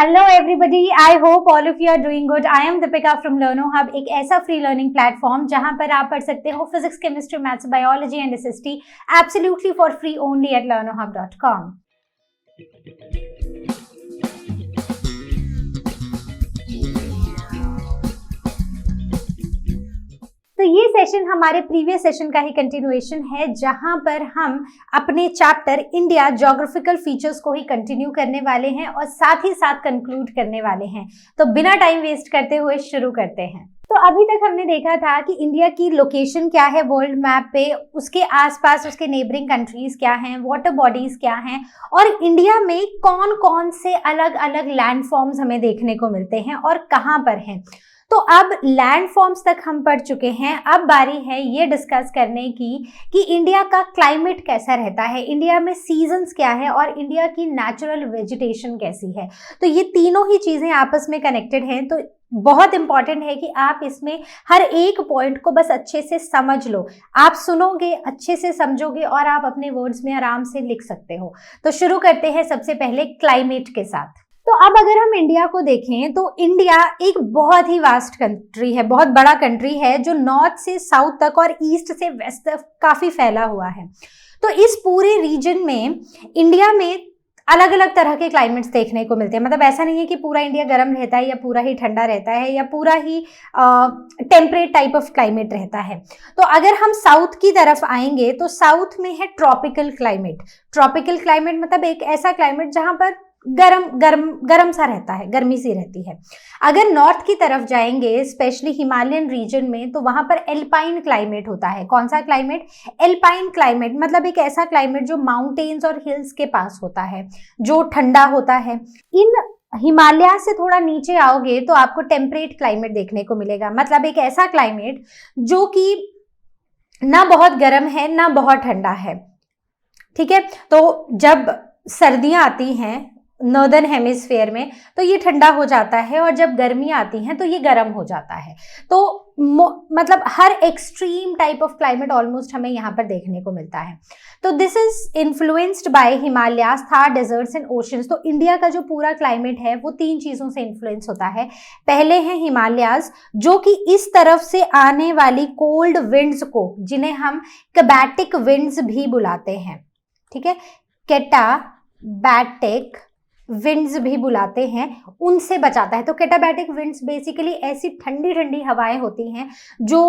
Hello everybody, I hope all of you are doing good. I am Deepika from LearnoHub, एक ऐसा free learning platform जहां पर आप पढ़ सकते हो physics, chemistry, maths, biology and SST absolutely for free only at learnohub.com। तो ये सेशन हमारे प्रीवियस सेशन का ही कंटिन्यूएशन है, जहां पर हम अपने चैप्टर इंडिया ज्योग्राफिकल फीचर्स को ही कंटिन्यू करने वाले हैं और साथ ही साथ कंक्लूड करने वाले हैं। तो बिना टाइम वेस्ट करते हुए शुरू करते हैं। तो अभी तक हमने देखा था कि इंडिया की लोकेशन क्या है वर्ल्ड मैप पे, उसके आसपास उसके नेबरिंग कंट्रीज क्या हैं, वाटर बॉडीज क्या हैं, और इंडिया में कौन कौन से अलग अलग लैंडफॉर्म्स हमें देखने को मिलते हैं और कहाँ पर हैं। तो अब लैंडफॉर्म्स तक हम पढ़ चुके हैं। अब बारी है ये डिस्कस करने की कि इंडिया का क्लाइमेट कैसा रहता है, इंडिया में सीजन्स क्या है और इंडिया की नेचुरल वेजिटेशन कैसी है। तो ये तीनों ही चीज़ें आपस में कनेक्टेड हैं। तो बहुत इंपॉर्टेंट है कि आप इसमें हर एक पॉइंट को बस अच्छे से समझ लो। आप सुनोगे, अच्छे से समझोगे और आप अपने वर्ड्स में आराम से लिख सकते हो। तो शुरू करते हैं सबसे पहले क्लाइमेट के साथ। तो अब अगर हम इंडिया को देखें तो इंडिया एक बहुत ही वास्ट कंट्री है, बहुत बड़ा कंट्री है, जो नॉर्थ से साउथ तक और ईस्ट से वेस्ट तक काफी फैला हुआ है। तो इस पूरे रीजन में इंडिया में अलग अलग तरह के क्लाइमेट्स देखने को मिलते हैं। मतलब ऐसा नहीं है कि पूरा इंडिया गर्म रहता है या पूरा ही ठंडा रहता है या पूरा ही टेम्परेट टाइप ऑफ क्लाइमेट रहता है। तो अगर हम साउथ की तरफ आएंगे तो साउथ में है ट्रॉपिकल क्लाइमेट। ट्रॉपिकल क्लाइमेट मतलब एक ऐसा क्लाइमेट जहां पर गरम सा रहता है, गर्मी सी रहती है। अगर नॉर्थ की तरफ जाएंगे, स्पेशली हिमालयन रीजन में, तो वहां पर एल्पाइन क्लाइमेट होता है। कौन सा क्लाइमेट? एल्पाइन क्लाइमेट मतलब एक ऐसा क्लाइमेट जो माउंटेन्स और हिल्स के पास होता है, जो ठंडा होता है। इन हिमालय से थोड़ा नीचे आओगे तो आपको टेम्परेट क्लाइमेट देखने को मिलेगा। मतलब एक ऐसा क्लाइमेट जो कि ना बहुत गर्म है ना बहुत ठंडा है। ठीक है, तो जब सर्दियां आती हैं नॉर्दर्न हेमिस्फीयर में तो ये ठंडा हो जाता है, और जब गर्मी आती हैं तो ये गर्म हो जाता है। तो मतलब हर extreme type of climate almost हमें यहाँ पर देखने को मिलता है। तो this is influenced by Himalayas, Thar deserts and oceans. तो इंडिया का जो पूरा क्लाइमेट है वो तीन चीजों से इन्फ्लुएंस होता है। पहले हैं हिमालयाज, जो कि इस तरफ से आने वाली कोल्ड विंड्स को, जिन्हें हम कबैटिक विंड्स भी बुलाते हैं, ठीक है, कैटाबैटिक विंड्स भी बुलाते हैं, उनसे बचाता है। तो कैटाबैटिक विंड्स बेसिकली ऐसी ठंडी ठंडी हवाएं होती हैं जो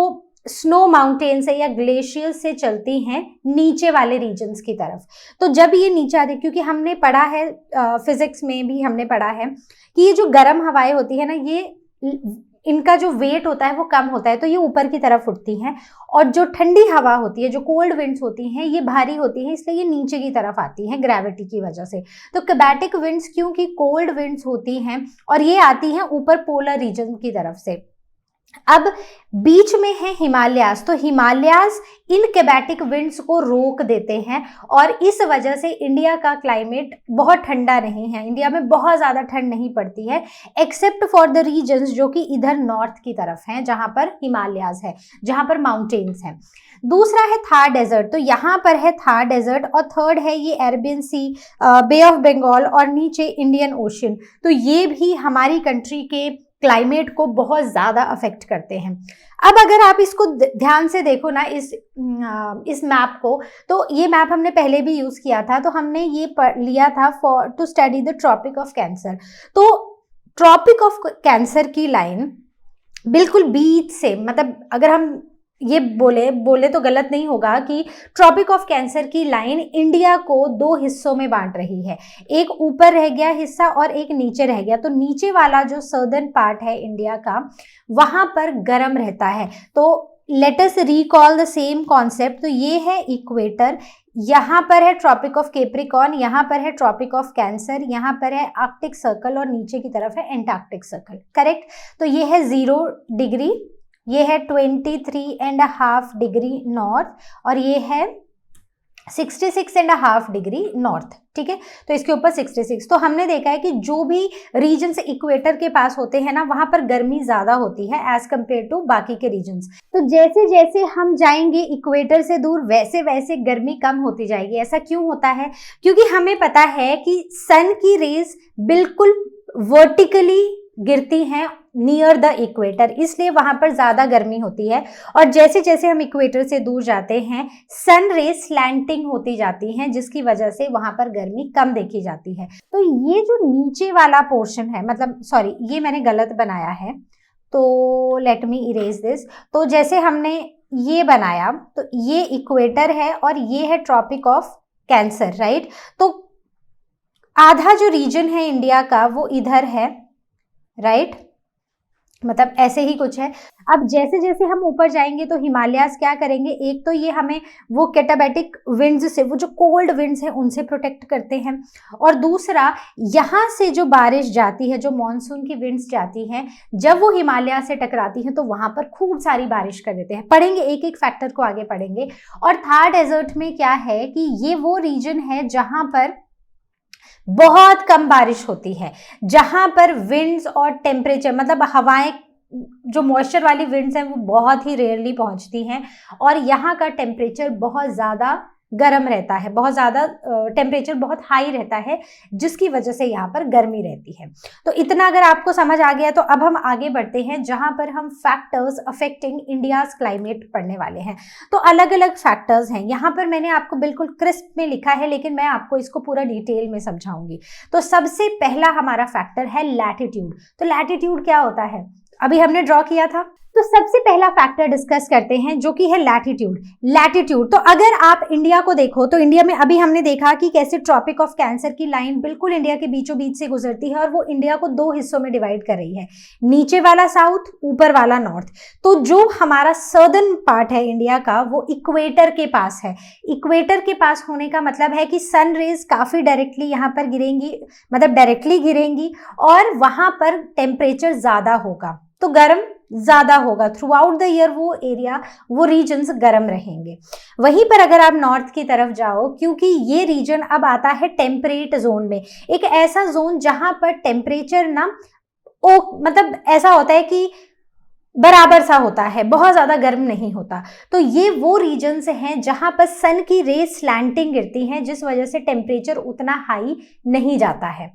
स्नो माउंटेन से या ग्लेशियर से चलती हैं नीचे वाले रीजन्स की तरफ। तो जब ये नीचे आते, क्योंकि हमने पढ़ा है फिजिक्स में भी हमने पढ़ा है कि ये जो गर्म हवाएं होती है ना, ये इनका जो वेट होता है वो कम होता है, तो ये ऊपर की तरफ उठती हैं, और जो ठंडी हवा होती है, जो कोल्ड विंड्स होती हैं, ये भारी होती हैं, इसलिए ये नीचे की तरफ आती हैं ग्रेविटी की वजह से। तो कबैटिक विंड्स क्योंकि कोल्ड विंड्स होती हैं और ये आती हैं ऊपर पोलर रीजन की तरफ से। अब बीच में है हिमालयाज, तो हिमालयाज इन कबैटिक विंड्स को रोक देते हैं, और इस वजह से इंडिया का क्लाइमेट बहुत ठंडा नहीं है। इंडिया में बहुत ज़्यादा ठंड नहीं पड़ती है, एक्सेप्ट फॉर द रीजन्स जो कि इधर नॉर्थ की तरफ हैं, जहां पर हिमालयाज है, जहां पर माउंटेन्स हैं। दूसरा है थार डेजर्ट, तो यहाँ पर है थार डेजर्ट, और थर्ड है ये Arabian Sea, Bay of Bengal, और नीचे इंडियन ओशन। तो ये भी हमारी कंट्री के क्लाइमेट को बहुत ज़्यादा अफेक्ट करते हैं। अब अगर आप इसको ध्यान से देखो ना, इस मैप को, तो ये मैप हमने पहले भी यूज़ किया था। तो हमने ये लिया था for to study the Tropic of Cancer. तो ट्रॉपिक ऑफ कैंसर की लाइन बिल्कुल बीच से, मतलब अगर हम ये बोले तो गलत नहीं होगा कि ट्रॉपिक ऑफ कैंसर की लाइन इंडिया को दो हिस्सों में बांट रही है। एक ऊपर रह गया हिस्सा और एक नीचे रह गया। तो नीचे वाला जो सर्दर्न पार्ट है इंडिया का, वहां पर गर्म रहता है। तो let us recall the same concept. तो ये है इक्वेटर, यहाँ पर है ट्रॉपिक ऑफ कैप्रिकॉर्न, यहाँ पर है ट्रॉपिक ऑफ कैंसर, यहाँ पर है आर्कटिक सर्कल, और नीचे की तरफ है एंटार्क्टिक सर्कल। करेक्ट। तो ये है 0 डिग्री, ये है 23.5 डिग्री नॉर्थ, और ये है 66.5 डिग्री नॉर्थ। ठीक है, तो इसके ऊपर 66। तो हमने देखा है कि जो भी रीजन्स इक्वेटर के पास होते हैं ना, वहां पर गर्मी ज्यादा होती है एज कंपेयर टू बाकी के रीजन्स। तो जैसे जैसे हम जाएंगे इक्वेटर से दूर, वैसे वैसे गर्मी कम होती जाएगी। ऐसा क्यों होता है? क्योंकि हमें पता है कि सन की रेज बिल्कुल वर्टिकली गिरती हैं नियर द इक्वेटर, इसलिए वहां पर ज्यादा गर्मी होती है। और जैसे जैसे हम इक्वेटर से दूर जाते हैं सन रे स्लैंटिंग होती जाती हैं, जिसकी वजह से वहां पर गर्मी कम देखी जाती है। तो ये जो नीचे वाला पोर्शन है, मतलब सॉरी ये मैंने गलत बनाया है, तो लेट मी इरेज दिस। तो जैसे हमने ये बनाया तो ये इक्वेटर है और ये है ट्रॉपिक ऑफ कैंसर, राइट। तो आधा जो रीजन है इंडिया का वो इधर है, राइट, मतलब ऐसे ही कुछ है। अब जैसे जैसे हम ऊपर जाएंगे तो हिमालयाज क्या करेंगे, एक तो ये हमें वो कैटाबैटिक विंड्स से, वो जो कोल्ड विंड्स हैं उनसे प्रोटेक्ट करते हैं, और दूसरा यहाँ से जो बारिश जाती है, जो मॉनसून की विंड्स जाती हैं, जब वो हिमालय से टकराती हैं तो वहां पर खूब सारी बारिश कर देते हैं। पढ़ेंगे, एक एक फैक्टर को आगे पढ़ेंगे। और थार डेजर्ट में क्या है कि ये वो रीजन है जहां पर बहुत कम बारिश होती है, जहां पर विंड्स और टेम्परेचर, मतलब हवाएं, जो मॉइस्चर वाली विंड्स हैं वो बहुत ही रेयरली पहुंचती हैं, और यहाँ का टेम्परेचर बहुत ज़्यादा गर्म रहता है, बहुत ज़्यादा टेम्परेचर बहुत हाई रहता है, जिसकी वजह से यहाँ पर गर्मी रहती है। तो इतना अगर आपको समझ आ गया तो अब हम आगे बढ़ते हैं, जहाँ पर हम फैक्टर्स अफेक्टिंग इंडियाज क्लाइमेट पढ़ने वाले हैं। तो अलग अलग फैक्टर्स हैं, यहाँ पर मैंने आपको बिल्कुल क्रिस्प में लिखा है, लेकिन मैं आपको इसको पूरा डिटेल में समझाऊंगी। तो सबसे पहला हमारा फैक्टर है लैटिट्यूड। तो लैटिट्यूड क्या होता है, अभी हमने ड्रॉ किया था। तो सबसे पहला फैक्टर डिस्कस करते हैं जो कि है लैटिट्यूड। लैटिट्यूड, तो अगर आप इंडिया को देखो तो इंडिया में अभी हमने देखा कि कैसे ट्रॉपिक ऑफ कैंसर की लाइन बिल्कुल इंडिया के बीचों बीच से गुजरती है, और वो इंडिया को दो हिस्सों में डिवाइड कर रही है, नीचे वाला साउथ, ऊपर वाला नॉर्थ। तो जो हमारा सर्दर्न पार्ट है इंडिया का वो इक्वेटर के पास है। इक्वेटर के पास होने का मतलब है कि सन रेज काफी डायरेक्टली यहाँ पर गिरेंगी, मतलब डायरेक्टली गिरेंगी, और वहां पर टेम्परेचर ज्यादा होगा, तो गर्म ज्यादा होगा। थ्रू आउट द ईयर वो एरिया, वो रीजन्स गर्म रहेंगे। वहीं पर अगर आप नॉर्थ की तरफ जाओ, क्योंकि ये रीजन अब आता है टेम्परेट जोन में, एक ऐसा जोन जहां पर टेम्परेचर ना मतलब ऐसा होता है कि बराबर सा होता है, बहुत ज्यादा गर्म नहीं होता। तो ये वो रीजन्स हैं जहां पर सन की रेज स्लैंटिंग गिरती हैं, जिस वजह से टेम्परेचर उतना हाई नहीं जाता है।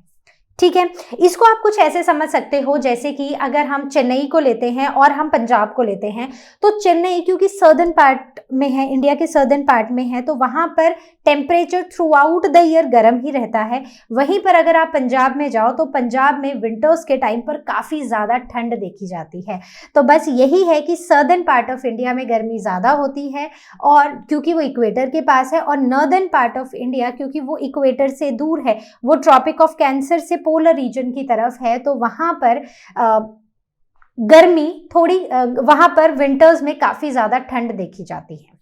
ठीक है, इसको आप कुछ ऐसे समझ सकते हो जैसे कि अगर हम चेन्नई को लेते हैं और हम पंजाब को लेते हैं, तो चेन्नई क्योंकि सर्दर्न पार्ट में है, इंडिया के सर्दर्न पार्ट में है, तो वहां पर temperature through out the year गर्म ही रहता है। वहीं पर अगर आप पंजाब में जाओ तो पंजाब में विंटर्स के टाइम पर काफ़ी ज़्यादा ठंड देखी जाती है। तो बस यही है कि सर्दर्न पार्ट ऑफ इंडिया में गर्मी ज़्यादा होती है, और क्योंकि वो इक्वेटर के पास है, और नॉर्दर्न पार्ट ऑफ इंडिया क्योंकि वो इक्वेटर से दूर है, वो ट्रॉपिक ऑफ कैंसर से पोलर रीजन की तरफ है, तो वहां पर गर्मी थोड़ी, वहां पर विंटर्स में काफी ज्यादा ठंड देखी जाती है।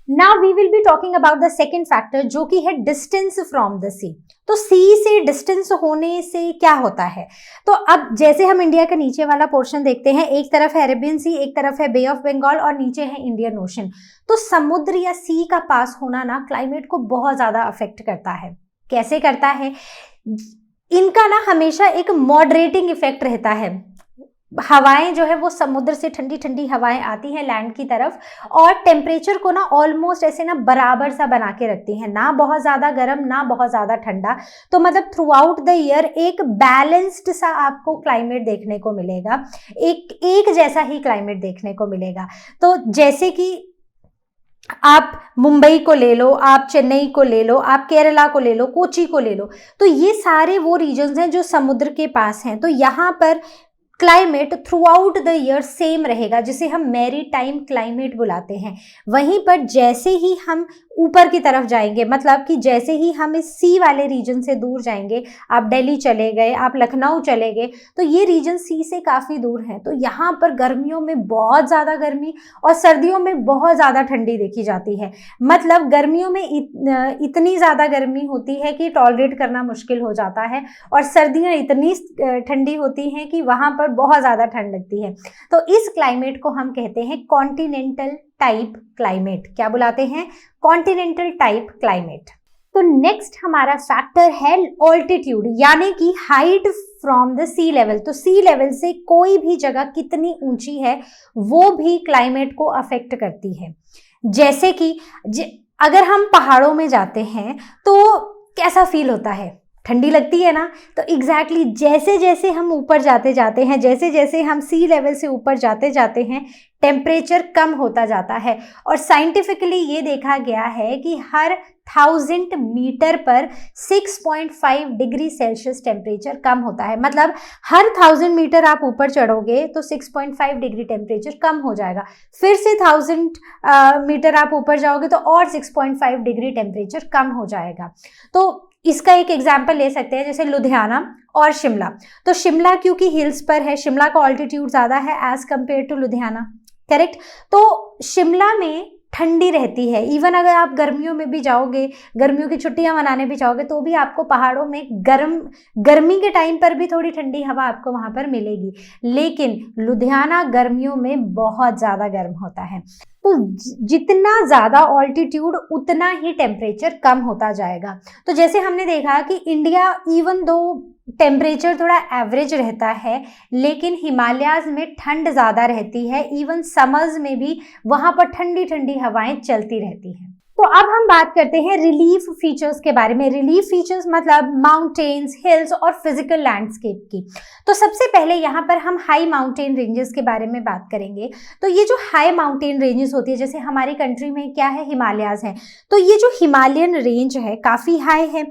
Now we will be talking about the second factor जो कि है डिस्टेंस फ्रॉम द सी। तो सी से डिस्टेंस होने से क्या होता है, तो अब जैसे हम इंडिया का नीचे वाला पोर्शन देखते हैं, एक तरफ है अरेबियन सी, एक तरफ है बे ऑफ बंगाल, और नीचे है इंडियन ओशन। तो समुद्र या सी का पास होना ना क्लाइमेट को बहुत ज्यादा अफेक्ट करता है। कैसे करता है, इनका ना हमेशा एक मॉडरेटिंग इफेक्ट रहता है। हवाएं जो है वो समुद्र से ठंडी ठंडी हवाएं आती हैं लैंड की तरफ, और टेम्परेचर को ना ऑलमोस्ट ऐसे ना बराबर सा बना के रखती हैं, ना बहुत ज़्यादा गर्म ना बहुत ज़्यादा ठंडा। तो मतलब थ्रू आउट द ईयर एक बैलेंस्ड सा आपको क्लाइमेट देखने को मिलेगा, एक जैसा ही क्लाइमेट देखने को मिलेगा। तो जैसे कि आप मुंबई को ले लो, आप चेन्नई को ले लो, आप केरला को ले लो, कोची को ले लो, तो ये सारे वो रीजन्स हैं जो समुद्र के पास हैं। तो यहाँ पर climate through out the year same रहेगा, जिसे हम मैरीटाइम क्लाइमेट बुलाते हैं। वहीं पर जैसे ही हम ऊपर की तरफ जाएंगे, मतलब कि जैसे ही हम इस सी वाले रीजन से दूर जाएंगे, आप दिल्ली चले गए, आप लखनऊ चले गए, तो ये रीजन सी से काफ़ी दूर है, तो यहाँ पर गर्मियों में बहुत ज़्यादा गर्मी और सर्दियों में बहुत ज़्यादा ठंडी देखी जाती है। मतलब गर्मियों में इतनी ज़्यादा गर्मी होती है कि टॉलरेट करना मुश्किल हो जाता है, और सर्दियाँ इतनी ठंडी होती हैं कि वहाँ पर बहुत ज़्यादा ठंड लगती है। तो इस क्लाइमेट को हम कहते हैं कॉन्टिनेंटल टाइप क्लाइमेट। क्या बुलाते हैं, कॉन्टिनेंटल टाइप क्लाइमेट। तो नेक्स्ट हमारा फैक्टर है ऑल्टीट्यूड, यानी कि height from the sea level. तो सी लेवल से कोई भी जगह कितनी ऊंची है वो भी क्लाइमेट को अफेक्ट करती है। जैसे कि अगर हम पहाड़ों में जाते हैं तो कैसा फील होता है, ठंडी लगती है ना। तो एग्जैक्टली जैसे जैसे हम ऊपर जाते जाते हैं, जैसे जैसे हम सी लेवल से ऊपर जाते जाते हैं, टेम्परेचर कम होता जाता है। और साइंटिफिकली ये देखा गया है कि हर 1000 मीटर पर 6.5 डिग्री सेल्सियस टेम्परेचर कम होता है। मतलब हर 1000 मीटर आप ऊपर चढ़ोगे तो 6.5 डिग्री टेम्परेचर कम हो जाएगा, फिर से 1000 मीटर आप ऊपर जाओगे तो और 6.5 डिग्री टेम्परेचर कम हो जाएगा। तो इसका एक एग्जाम्पल ले सकते हैं, जैसे लुधियाना और शिमला। तो शिमला क्योंकि हिल्स पर है, शिमला का ऑल्टीट्यूड ज़्यादा है as compare to Ludhiana, correct. तो शिमला में ठंडी रहती है। इवन अगर आप गर्मियों में भी जाओगे, गर्मियों की छुट्टियां मनाने भी जाओगे, तो भी आपको पहाड़ों में गर्मी के टाइम पर भी थोड़ी ठंडी हवा आपको वहां पर मिलेगी। लेकिन लुधियाना गर्मियों में बहुत ज़्यादा गर्म होता है। तो जितना ज़्यादा ऑल्टीट्यूड उतना ही टेम्परेचर कम होता जाएगा। तो जैसे हमने देखा कि इंडिया इवन दो टेम्परेचर थोड़ा एवरेज रहता है, लेकिन हिमालयाज में ठंड ज़्यादा रहती है। इवन समर्स में भी वहाँ पर ठंडी ठंडी हवाएं चलती रहती हैं। तो अब हम बात करते हैं रिलीफ फीचर्स के बारे में। रिलीफ फीचर्स मतलब माउंटेन्स, हिल्स और फिजिकल लैंडस्केप की। तो सबसे पहले यहाँ पर हम हाई माउंटेन रेंजेस के बारे में बात करेंगे। तो ये जो हाई माउंटेन रेंजेस होती है, जैसे हमारी कंट्री में क्या है, हिमालयाज हैं। तो ये जो हिमालयन रेंज है काफ़ी हाई है।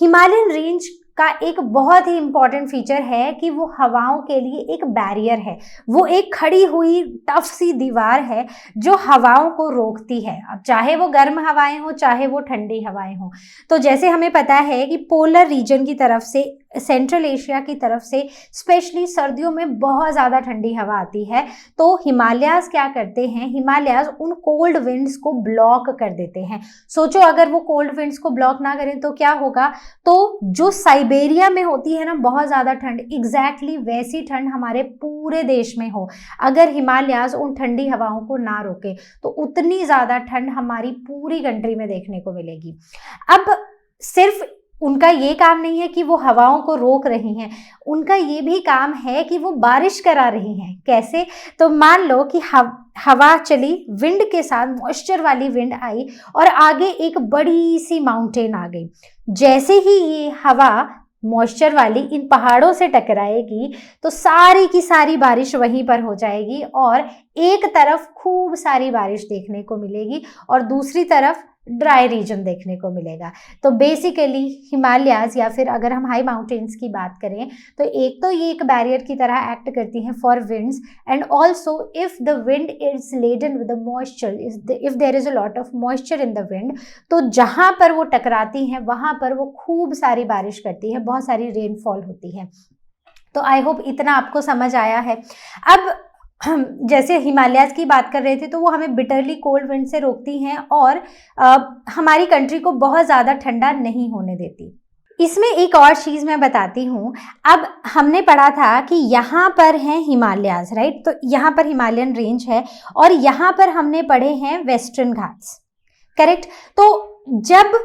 हिमालयन रेंज का एक बहुत ही इंपॉर्टेंट फीचर है कि वो हवाओं के लिए एक बैरियर है। वो एक खड़ी हुई टफ सी दीवार है जो हवाओं को रोकती है, अब चाहे वो गर्म हवाएं हो चाहे वो ठंडी हवाएं हो। तो जैसे हमें पता है कि पोलर रीजन की तरफ से, सेंट्रल एशिया की तरफ से स्पेशली सर्दियों में बहुत ज़्यादा ठंडी हवा आती है। तो हिमालयाज क्या करते हैं, हिमालयाज उन कोल्ड विंड्स को ब्लॉक कर देते हैं। सोचो अगर वो कोल्ड विंड्स को ब्लॉक ना करें तो क्या होगा। तो जो साइबेरिया में होती है ना बहुत ज़्यादा ठंड, एग्जैक्टली वैसी ठंड हमारे पूरे देश में हो, अगर हिमालयाज उन ठंडी हवाओं को ना रोके तो उतनी ज़्यादा ठंड हमारी पूरी कंट्री में देखने को मिलेगी। अब सिर्फ उनका ये काम नहीं है कि वो हवाओं को रोक रही हैं, उनका ये भी काम है कि वो बारिश करा रही हैं। कैसे? तो मान लो कि हवा चली, विंड के साथ मॉइस्चर वाली विंड आई और आगे एक बड़ी सी माउंटेन आ गई। जैसे ही ये हवा मॉइस्चर वाली इन पहाड़ों से टकराएगी तो सारी की सारी बारिश वहीं पर हो जाएगी और एक तरफ खूब सारी बारिश देखने को मिलेगी और दूसरी तरफ ड्राई रीजन देखने को मिलेगा। तो बेसिकली हिमालयाज या फिर अगर हम हाई माउंटेन्स की बात करें तो एक तो ये एक बैरियर की तरह एक्ट करती हैं for winds, and also if the wind is laden with the moisture, if there is a lot of moisture in the wind, तो जहाँ पर वो टकराती हैं वहाँ पर वो खूब सारी बारिश करती है, बहुत सारी रेनफॉल होती है। तो आई होप इतना आपको समझ आया है। अब जैसे हिमालयाज की बात कर रहे थे तो वो हमें बिटरली कोल्ड विंड से रोकती हैं और हमारी कंट्री को बहुत ज़्यादा ठंडा नहीं होने देती। इसमें एक और चीज़ मैं बताती हूँ। अब हमने पढ़ा था कि यहाँ पर हैं हिमालयाज, राइट। तो यहाँ पर हिमालयन रेंज है और यहाँ पर हमने पढ़े हैं वेस्टर्न घाट्स, करेक्ट। तो जब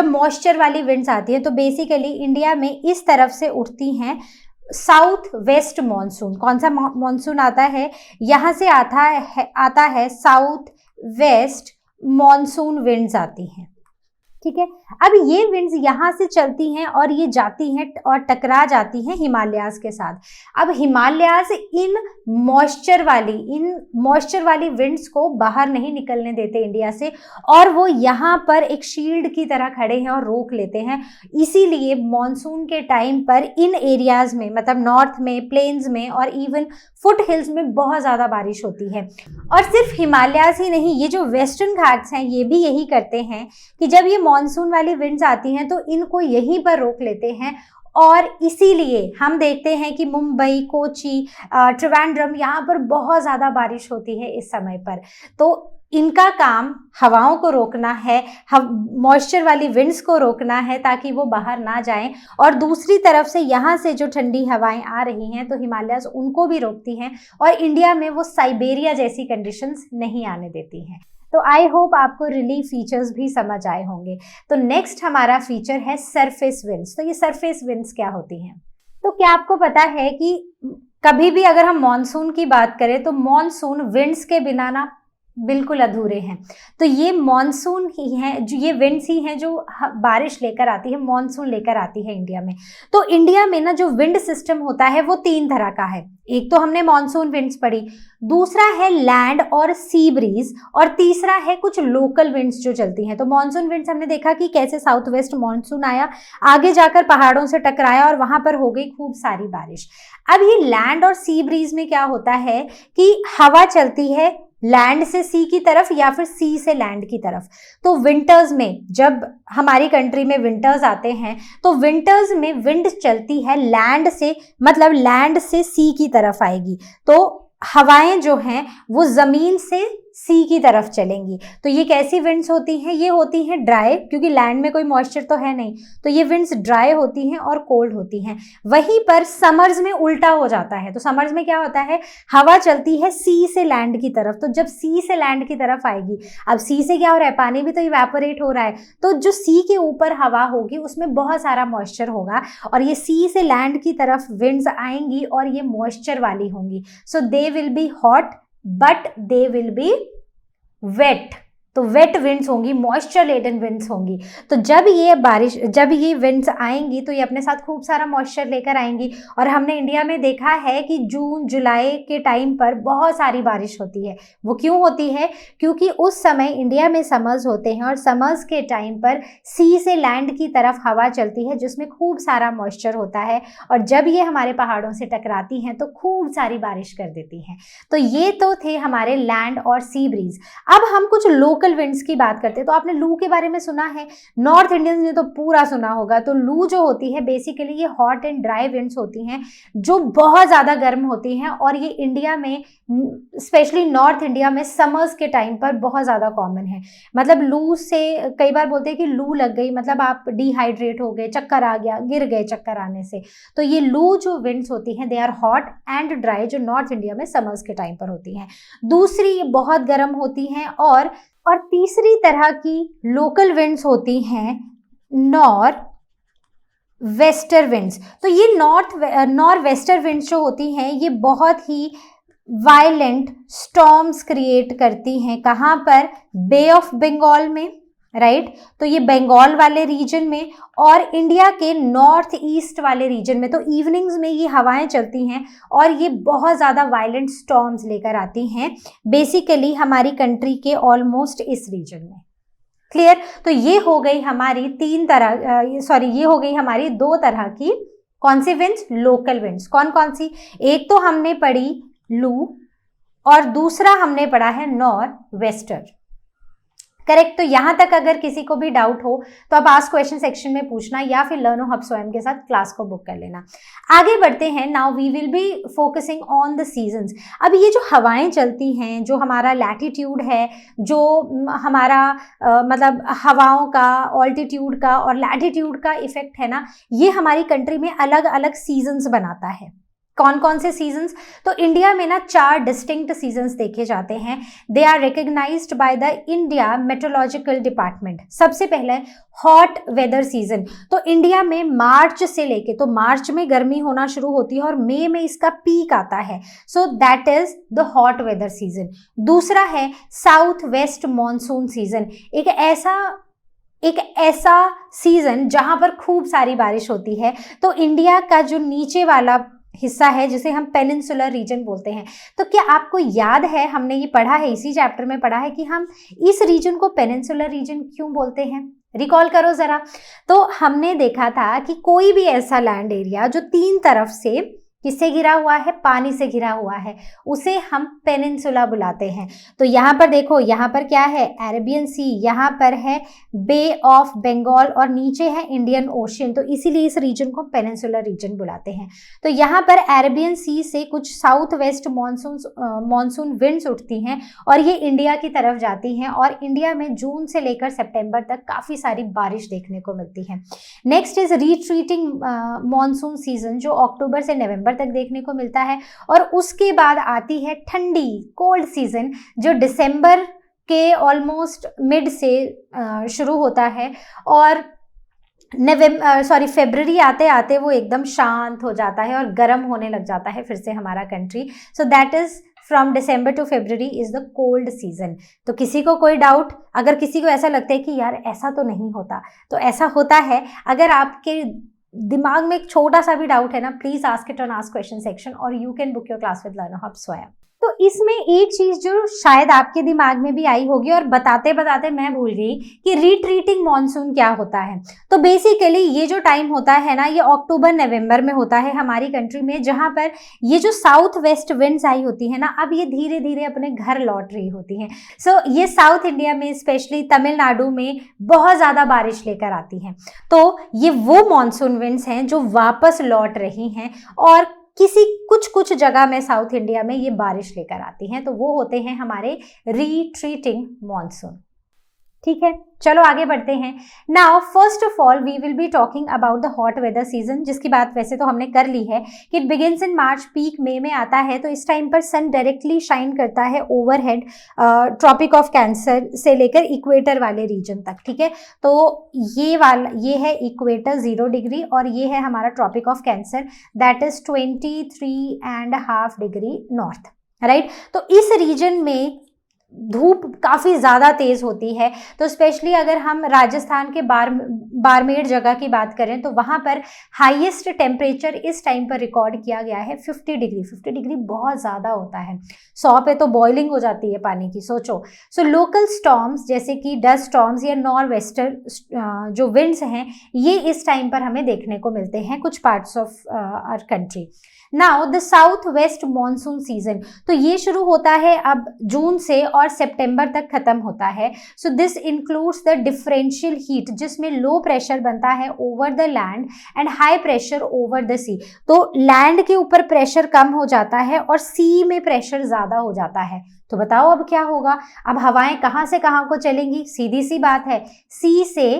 मॉइस्चर वाली विंड्स आती हैं तो बेसिकली इंडिया में इस तरफ से उठती हैं साउथ वेस्ट मॉनसून। कौन सा मॉनसून आता है? यहाँ से आता है साउथ वेस्ट मॉनसून विंड्स आती हैं, ठीक है। अब ये विंड्स यहाँ से चलती हैं और ये जाती हैं और टकरा जाती हैं हिमालयाज के साथ। अब हिमालयाज इन मॉइस्चर वाली विंड्स को बाहर नहीं निकलने देते इंडिया से, और वो यहाँ पर एक शील्ड की तरह खड़े हैं और रोक लेते हैं। इसीलिए मॉनसून के टाइम पर इन एरियाज में, मतलब नॉर्थ में, प्लेन्स में और इवन फुट हिल्स में बहुत ज़्यादा बारिश होती है। और सिर्फ हिमालयाज ही नहीं, ये जो वेस्टर्न घाट्स हैं ये भी यही करते हैं कि जब ये मॉनसून वाली विंड्स आती हैं तो इनको यहीं पर रोक लेते हैं। और इसीलिए हम देखते हैं कि मुंबई, कोची, त्रिवेंद्रम, यहाँ पर बहुत ज़्यादा बारिश होती है इस समय पर। तो इनका काम हवाओं को रोकना है, मॉइस्चर वाली विंड्स को रोकना है ताकि वो बाहर ना जाएं, और दूसरी तरफ से यहाँ से जो ठंडी हवाएं आ रही हैं तो हिमालयाज उनको भी रोकती हैं और इंडिया में वो साइबेरिया जैसी कंडीशंस नहीं आने देती हैं। तो आई होप आपको रिलीफ फीचर्स भी समझ आए होंगे। तो नेक्स्ट हमारा फीचर है सरफेस विंड्स। तो ये सरफेस विंड्स क्या होती हैं? तो क्या आपको पता है कि कभी भी अगर हम मॉनसून की बात करें तो मॉनसून विंड्स के बिना ना बिल्कुल अधूरे हैं। तो ये मॉनसून ही है, जो ये विंड्स ही हैं जो बारिश लेकर आती है, मॉनसून लेकर आती है इंडिया में। तो इंडिया में ना जो विंड सिस्टम होता है वो 3 तरह का है। एक तो हमने मॉनसून विंड्स पढ़ी, दूसरा है लैंड और सी ब्रीज, और तीसरा है कुछ लोकल विंड्स जो चलती हैं। तो मॉनसून विंड्स हमने देखा कि कैसे साउथ वेस्ट मॉनसून आया, आगे जाकर पहाड़ों से टकराया और वहां पर हो गई खूब सारी बारिश। अब ये लैंड और सी ब्रीज में क्या होता है कि हवा चलती है लैंड से सी की तरफ या फिर सी से लैंड की तरफ। तो विंटर्स में जब हमारी कंट्री में विंटर्स आते हैं तो विंटर्स में विंड चलती है लैंड से, मतलब लैंड से सी की तरफ आएगी। तो हवाएं जो हैं वो जमीन से सी की तरफ चलेंगी। तो ये कैसी विंड्स होती हैं? ये होती हैं ड्राई, क्योंकि लैंड में कोई मॉइस्चर तो है नहीं, तो ये विंड्स ड्राई होती हैं और कोल्ड होती हैं। वहीं पर समर्स में उल्टा हो जाता है। तो समर्स में क्या होता है, हवा चलती है सी से लैंड की तरफ। तो जब सी से लैंड की तरफ आएगी, अब सी से क्या हो रहा है, पानी भी तो इवेपोरेट हो रहा है, तो जो सी के ऊपर हवा होगी उसमें बहुत सारा मॉइस्चर होगा और ये सी से लैंड की तरफ विंड्स आएंगी और ये मॉइस्चर वाली होंगी। So they will be hot but they will be wet. तो वेट विंड्स होंगी, मॉइस्चर लेडन विंड्स होंगी। तो जब ये विंड्स आएंगी तो ये अपने साथ खूब सारा मॉइस्चर लेकर आएंगी। और हमने इंडिया में देखा है कि जून जुलाई के टाइम पर बहुत सारी बारिश होती है। वो क्यों होती है? क्योंकि उस समय इंडिया में समर्स होते हैं और समर्स के टाइम पर सी से लैंड की तरफ हवा चलती है जिसमें खूब सारा मॉइस्चर होता है, और जब ये हमारे पहाड़ों से टकराती हैं तो खूब सारी बारिश कर देती हैं। तो ये तो थे हमारे लैंड और सी ब्रीज। अब हम कुछ लोकल विंड्स की बात करते हैं। तो आपने लू के बारे में सुना है, नॉर्थ इंडियंस ने तो पूरा सुना होगा। तो लू जो होती है बेसिकली ये हॉट एंड ड्राई विंड्स होती हैं जो बहुत ज्यादा गर्म होती हैं, और ये इंडिया में स्पेशली नॉर्थ इंडिया में समर्स के टाइम पर बहुत ज्यादा कॉमन है। मतलब लू से कई बार बोलते हैं कि लू लग गई, मतलब आप डिहाइड्रेट हो गए, चक्कर आ गया, गिर गए चक्कर आने से। तो ये लू जो विंड्स होती हैं they are hot and dry, जो नॉर्थ इंडिया में समर्स के टाइम पर होती हैं। दूसरी बहुत गर्म होती हैं, और तीसरी तरह की लोकल विंड्स होती हैं नॉर्थ वेस्टर विंड्स। तो ये नॉर्थ वेस्टर विंड्स जो होती हैं ये बहुत ही वायलेंट स्टॉर्म्स क्रिएट करती हैं। कहाँ पर? बे ऑफ बंगाल में, राइट। तो ये बंगाल वाले रीजन में और इंडिया के नॉर्थ ईस्ट वाले रीजन में। तो इवनिंग्स में ये हवाएं चलती हैं और ये बहुत ज़्यादा वायलेंट स्टॉर्म्स लेकर आती हैं बेसिकली हमारी कंट्री के ऑलमोस्ट इस रीजन में। क्लियर? तो ये हो गई हमारी ये हो गई हमारी 2 तरह की कौन सी विंड्स? Local winds. कौन कौन सी? एक तो हमने पढ़ी लू और दूसरा हमने पढ़ा है नॉर्थ वेस्टर। करेक्ट। तो यहां तक अगर किसी को भी डाउट हो तो आप आस्क क्वेश्चन सेक्शन में पूछना या फिर लर्नो हब स्वयं के साथ क्लास को बुक कर लेना। आगे बढ़ते हैं। Now we will be focusing on the seasons. अब ये जो हवाएं चलती हैं, जो हमारा लैटिट्यूड है, जो हमारा मतलब हवाओं का, ऑल्टीट्यूड का और लैटिट्यूड का इफेक्ट है ना, ये हमारी कंट्री में अलग अलग सीजन्स बनाता है। कौन कौन से सीजन्स? तो इंडिया में ना 4 डिस्टिंक्ट सीजन्स देखे जाते हैं। They are recognised by the India meteorological department. सबसे पहले हॉट वेदर सीजन। तो इंडिया में मार्च से लेके, तो मार्च में गर्मी होना शुरू होती है और मई में इसका पीक आता है। So that is the hot weather season. दूसरा है साउथ वेस्ट मॉनसून सीजन। एक ऐसा सीजन जहां पर खूब सारी बारिश होती है। तो इंडिया का जो नीचे वाला हिस्सा है जिसे हम पेनिनसुलर रीजन बोलते हैं। तो क्या आपको याद है, हमने ये पढ़ा है, इसी चैप्टर में पढ़ा है कि हम इस रीजन को पेनिनसुलर रीजन क्यों बोलते हैं? रिकॉल करो जरा। तो हमने देखा था कि कोई भी ऐसा लैंड एरिया जो 3 तरफ से किससे घिरा हुआ है? पानी से घिरा हुआ है, उसे हम पेनिनसुला बुलाते हैं। तो यहाँ पर देखो, यहाँ पर क्या है? अरेबियन सी, यहाँ पर है बे ऑफ बंगाल और नीचे है इंडियन ओशियन। तो इसीलिए इस रीजन को पेनिनसुलर रीजन बुलाते हैं। तो यहाँ पर अरेबियन सी से कुछ साउथ वेस्ट मॉनसून विंड्स उठती हैं और ये इंडिया की तरफ जाती हैं और इंडिया में जून से लेकर सितंबर तक काफ़ी सारी बारिश देखने को मिलती है। Next is retreating monsoon season, जो अक्टूबर से नवंबर तक देखने को मिलता है। और उसके बाद आती है ठंडी कोल्ड सीजन, जो दिसंबर के ऑलमोस्ट मिड से शुरू होता है और फरवरी आते आते वो एकदम शांत हो जाता है और गर्म होने लग जाता है फिर से हमारा country. So that is from December to February is the cold season. तो किसी को कोई डाउट, अगर किसी को ऐसा लगता है कि यार ऐसा तो नहीं होता, तो ऐसा होता है। अगर आपके दिमाग में एक छोटा सा भी डाउट है ना, please ask it on ask question section और you can book your class with Learner Hub स्वयं। तो इसमें एक चीज जो शायद आपके दिमाग में भी आई होगी और बताते बताते मैं भूल गई कि रिट्रीटिंग मॉनसून क्या होता है। तो बेसिकली ये जो टाइम होता है ना, ये अक्टूबर नवंबर में होता है हमारी कंट्री में, जहां पर ये जो साउथ वेस्ट विंड्स आई होती है ना, अब ये धीरे धीरे अपने घर लौट रही होती हैं। सो ये साउथ इंडिया में स्पेशली तमिलनाडु में बहुत ज्यादा बारिश लेकर आती हैं। तो ये वो मॉनसून विंड्स हैं जो वापस लौट रही हैं और कुछ जगह में साउथ इंडिया में ये बारिश लेकर आती हैं। तो वो होते हैं हमारे रिट्रीटिंग मॉनसून। ठीक है, चलो आगे बढ़ते हैं। Now first of all we will be talking about the hot weather season, जिसकी बात वैसे तो हमने कर ली है कि it begins in March, peak मई में आता है। तो इस टाइम पर सन डायरेक्टली शाइन करता है ओवरहेड ट्रॉपिक ऑफ कैंसर से लेकर इक्वेटर वाले रीजन तक। ठीक है, तो ये है इक्वेटर 0 डिग्री और ये है हमारा Tropic of Cancer that is 23.5 degree north, right. तो इस रीजन में धूप काफ़ी ज़्यादा तेज़ होती है। तो स्पेशली अगर हम राजस्थान के बाड़मेर जगह की बात करें तो वहाँ पर हाईएस्ट टेम्परेचर इस टाइम पर रिकॉर्ड किया गया है 50 डिग्री। 50 डिग्री बहुत ज़्यादा होता है, 100 पे तो बॉइलिंग हो जाती है पानी की, सोचो। सो लोकल स्टॉर्म्स जैसे कि डस्ट स्टॉर्म्स या नॉर्थ वेस्टर जो विंड्स हैं, ये इस टाइम पर हमें देखने को मिलते हैं कुछ parts of our country. Now the south west monsoon season, तो ये शुरू होता है अब जून से और सितंबर तक खत्म होता है। So this includes the differential heat, जिसमें लो प्रेशर बनता है over the land and high pressure over the sea. तो लैंड के ऊपर प्रेशर कम हो जाता है और सी में प्रेशर ज्यादा हो जाता है। तो बताओ अब क्या होगा, अब हवाएं कहाँ से कहाँ को चलेंगी? सीधी सी बात है, सी से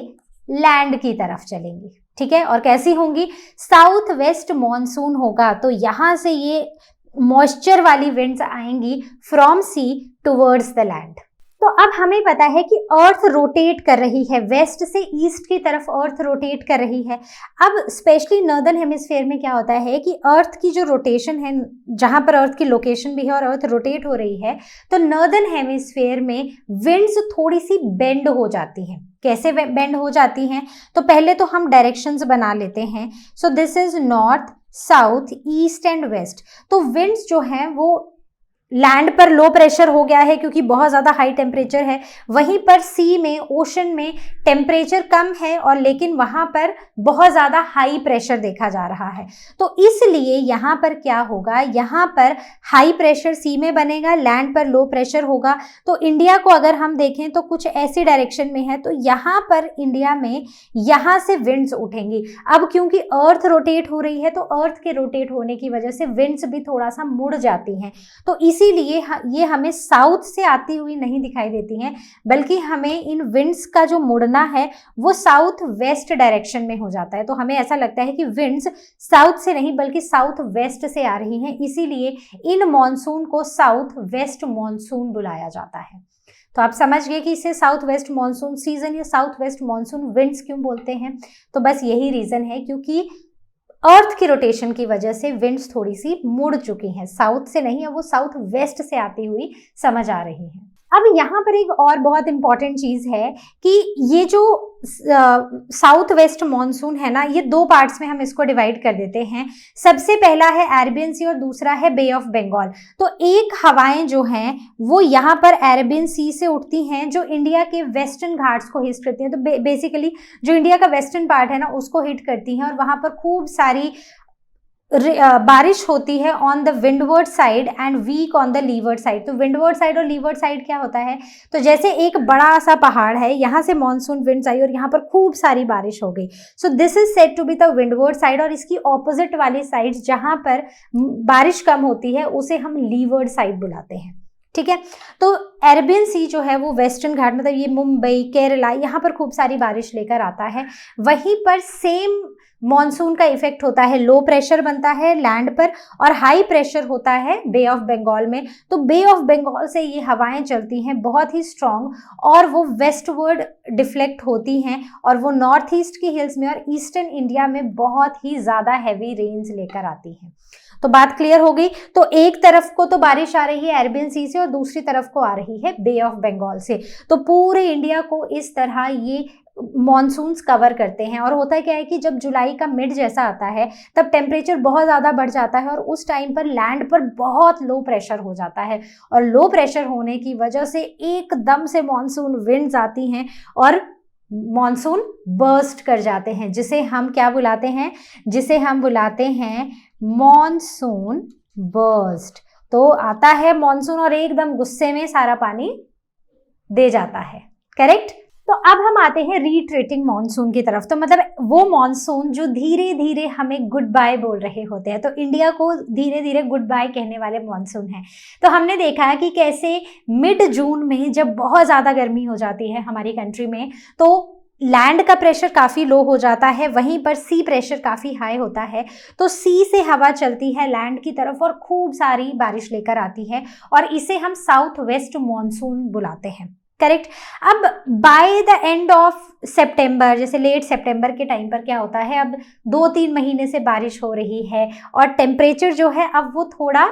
लैंड की तरफ चलेंगी। ठीक है, और कैसी होंगी? साउथ वेस्ट मॉनसून होगा। तो यहां से ये मॉइस्चर वाली विंड्स आएंगी from sea towards the land. तो अब हमें पता है कि अर्थ रोटेट कर रही है, वेस्ट से ईस्ट की तरफ अर्थ रोटेट कर रही है। अब स्पेशली नॉर्दर्न हेमिस्फीयर में क्या होता है कि अर्थ की जो रोटेशन है, जहां पर अर्थ की लोकेशन भी है और अर्थ रोटेट हो रही है, तो नॉर्दर्न हेमिस्फीयर में विंड्स थोड़ी सी बेंड हो जाती हैं। कैसे बेंड हो जाती हैं? तो पहले तो हम डायरेक्शंस बना लेते हैं। So this is north, south, east and west. तो विंड्स जो हैं वो लैंड पर लो प्रेशर हो गया है क्योंकि बहुत ज़्यादा हाई टेम्परेचर है, वहीं पर सी में, ओशन में टेम्परेचर कम है और लेकिन वहाँ पर बहुत ज़्यादा हाई प्रेशर देखा जा रहा है। तो इसलिए यहाँ पर क्या होगा, यहाँ पर हाई प्रेशर सी में बनेगा, लैंड पर लो प्रेशर होगा। तो इंडिया को अगर हम देखें तो कुछ ऐसी डायरेक्शन में है, तो यहाँ पर इंडिया में यहाँ से विंड्स उठेंगी। अब क्योंकि अर्थ रोटेट हो रही है तो अर्थ के रोटेट होने की वजह से विंड्स भी थोड़ा सा मुड़ जाती हैं। तो इसीलिए ये हमें साउथ से आती हुई नहीं दिखाई देती हैं, बल्कि हमें इन विंड्स का जो मुड़ना है वो साउथ वेस्ट डायरेक्शन में हो जाता है। तो हमें ऐसा लगता है कि विंड्स साउथ से नहीं बल्कि साउथ वेस्ट से आ रही हैं, इसीलिए इन मॉनसून को साउथ वेस्ट मॉनसून बुलाया जाता है। तो आप समझ गए कि इसे साउथ वेस्ट मॉनसून सीजन या साउथ वेस्ट मॉनसून विंड्स क्यों बोलते हैं। तो बस यही रीजन है, क्योंकि अर्थ की रोटेशन की वजह से विंड्स थोड़ी सी मुड़ चुकी हैं, साउथ से नहीं, अब वो साउथ वेस्ट से आती हुई समझ आ रही हैं। अब यहाँ पर एक और बहुत इंपॉर्टेंट चीज़ है कि ये जो साउथ वेस्ट मॉनसून है ना, ये दो पार्ट्स में हम इसको डिवाइड कर देते हैं। सबसे पहला है अरेबियन सी और दूसरा है बे ऑफ बंगाल। तो एक हवाएं जो हैं वो यहाँ पर अरेबियन सी से उठती हैं जो इंडिया के वेस्टर्न घाट्स को हिट करती हैं। तो बेसिकली जो इंडिया का वेस्टर्न पार्ट है ना उसको हिट करती हैं और वहाँ पर खूब सारी बारिश होती है on the windward side and weak on the leeward side. तो विंडवर्ड साइड और लीवर्ड साइड क्या होता है, तो जैसे एक बड़ा सा पहाड़ है, यहाँ से मॉनसून विंड्स आई और यहाँ पर खूब सारी बारिश हो गई। So this is said to be the windward side, और इसकी ऑपोजिट वाली साइड जहाँ पर बारिश कम होती है उसे हम लीवर्ड साइड बुलाते हैं। ठीक है, तो अरेबियन सी जो है वो वेस्टर्न घाट, मतलब ये मुंबई, केरला, यहाँ पर खूब सारी बारिश लेकर आता है। वहीं पर सेम मॉनसून का इफेक्ट होता है, लो प्रेशर बनता है लैंड पर और हाई प्रेशर होता है बे ऑफ बंगाल में। तो बे ऑफ बंगाल से ये हवाएं चलती हैं बहुत ही स्ट्रॉन्ग और वो वेस्टवर्ड डिफ्लेक्ट होती हैं और वो नॉर्थ ईस्ट की हिल्स में और ईस्टर्न इंडिया में बहुत ही ज़्यादा हैवी रेन्स लेकर आती हैं। तो बात क्लियर हो गई। तो एक तरफ को तो बारिश आ रही है अरेबियन सी से और दूसरी तरफ को आ रही है बे ऑफ बंगाल से। तो पूरे इंडिया को इस तरह ये मॉनसून्स कवर करते हैं। और होता क्या है कि जब जुलाई का मिड जैसा आता है तब टेम्परेचर बहुत ज़्यादा बढ़ जाता है और उस टाइम पर लैंड पर बहुत लो प्रेशर हो जाता है और लो प्रेशर होने की वजह से एकदम से मॉनसून विंड्स आती हैं और मॉनसून बर्स्ट कर जाते हैं, जिसे हम क्या बुलाते हैं, जिसे हम बुलाते हैं मॉनसून बर्स्ट। तो आता है मॉनसून और एकदम गुस्से में सारा पानी दे जाता है, करेक्ट। तो अब हम आते हैं रिट्रीटिंग मॉनसून की तरफ। तो मतलब वो मॉनसून जो धीरे धीरे हमें गुड बाय बोल रहे होते हैं, तो इंडिया को धीरे धीरे गुड बाय कहने वाले मॉनसून हैं। तो हमने देखा है कि कैसे मिड जून में जब बहुत ज़्यादा गर्मी हो जाती है हमारी कंट्री में, तो लैंड का प्रेशर काफ़ी लो हो जाता है, वहीं पर सी प्रेशर काफ़ी हाई होता है। तो सी से हवा चलती है लैंड की तरफ और खूब सारी बारिश लेकर आती है और इसे हम साउथ वेस्ट मॉनसून बुलाते हैं, करेक्ट। अब बाय द एंड ऑफ सितंबर, जैसे लेट सितंबर के टाइम पर क्या होता है, अब 2-3 महीने से बारिश हो रही है और टेम्परेचर जो है अब वो थोड़ा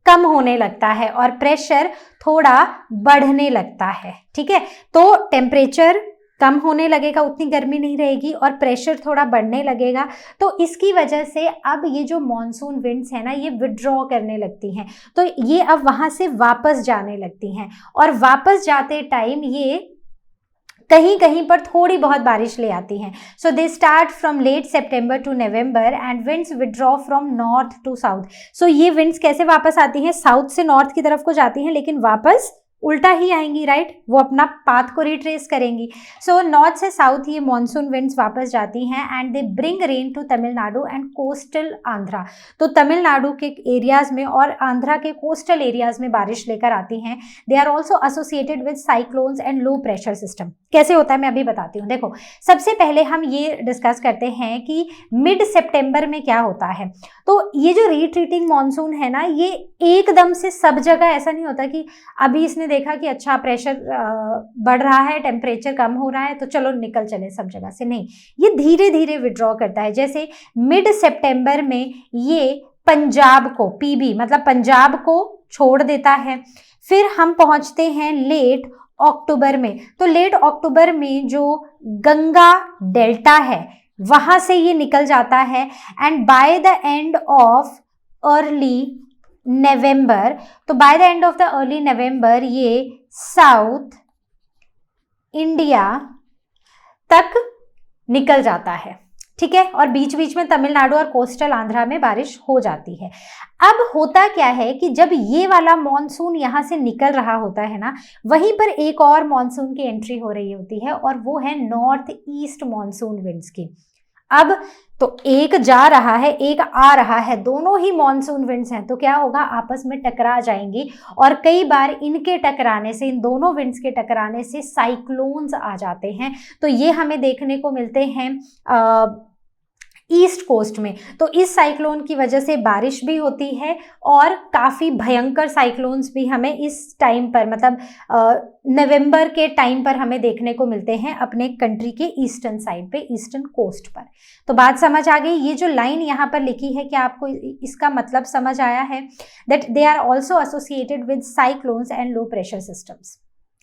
कम होने लगता है और प्रेशर थोड़ा बढ़ने लगता है, ठीक है। तो टेम्परेचर कम होने लगेगा, उतनी गर्मी नहीं रहेगी और प्रेशर थोड़ा बढ़ने लगेगा। तो इसकी वजह से अब ये जो मॉनसून विंड्स है ना, ये विड्रॉ करने लगती हैं। तो ये अब वहाँ से वापस जाने लगती हैं और वापस जाते टाइम ये कहीं कहीं पर थोड़ी बहुत बारिश ले आती हैं। So they start from late September to November and winds withdraw from north to south. So ये विंड्स कैसे वापस आती हैं, साउथ से नॉर्थ की तरफ को जाती हैं लेकिन वापस उल्टा ही आएंगी, राइट। वो अपना पाथ को रिट्रेस करेंगी। सो नॉर्थ से साउथ ये मॉनसून विंड्स वापस जाती हैं and they bring rain to Tamil Nadu and coastal Andhra. तो तमिलनाडु के एरियाज में और आंध्रा के कोस्टल एरियाज में बारिश लेकर आती हैं। They are also associated with cyclones and low pressure system. कैसे होता है मैं अभी बताती हूँ। देखो, सबसे पहले हम ये डिस्कस करते हैं कि मिड सितंबर में क्या होता है। तो ये जो रिट्रीटिंग मॉनसून है ना, ये एकदम से सब जगह ऐसा नहीं होता कि अभी इसने देखा कि अच्छा प्रेशर बढ़ रहा है, टेम्परेचर कम हो रहा है तो चलो निकल चले सब जगह से, नहीं। ये धीरे धीरे विड्रॉ करता है। जैसे मिड सितंबर में ये पंजाब को, पीबी मतलब पंजाब को छोड़ देता है। फिर हम पहुंचते हैं लेट अक्टूबर में। तो लेट अक्टूबर में जो गंगा डेल्टा है वहां से ये निकल जाता है and by the end of early November, तो by the end of the early November ये साउथ इंडिया तक निकल जाता है, ठीक है। और बीच बीच में तमिलनाडु और कोस्टल आंध्रा में बारिश हो जाती है। अब होता क्या है कि जब ये वाला मॉनसून यहाँ से निकल रहा होता है ना, वहीं पर एक और मॉनसून की एंट्री हो रही होती है और वो है नॉर्थ ईस्ट मॉनसून विंड्स की। अब तो एक जा रहा है, एक आ रहा है, दोनों ही मॉनसून विंड्स हैं, तो क्या होगा, आपस में टकरा जाएंगी और कई बार इनके टकराने से, इन दोनों विंड्स के टकराने से साइक्लोन्स आ जाते हैं। तो ये हमें देखने को मिलते हैं ईस्ट कोस्ट में। तो इस साइक्लोन की वजह से बारिश भी होती है और काफ़ी भयंकर साइक्लोन्स भी हमें इस टाइम पर, मतलब नवंबर के टाइम पर हमें देखने को मिलते हैं अपने कंट्री के ईस्टर्न साइड पे, ईस्टर्न कोस्ट पर। तो बात समझ आ गई। ये जो लाइन यहाँ पर लिखी है, क्या आपको इसका मतलब समझ आया है? That they are also associated with cyclones and low pressure systems.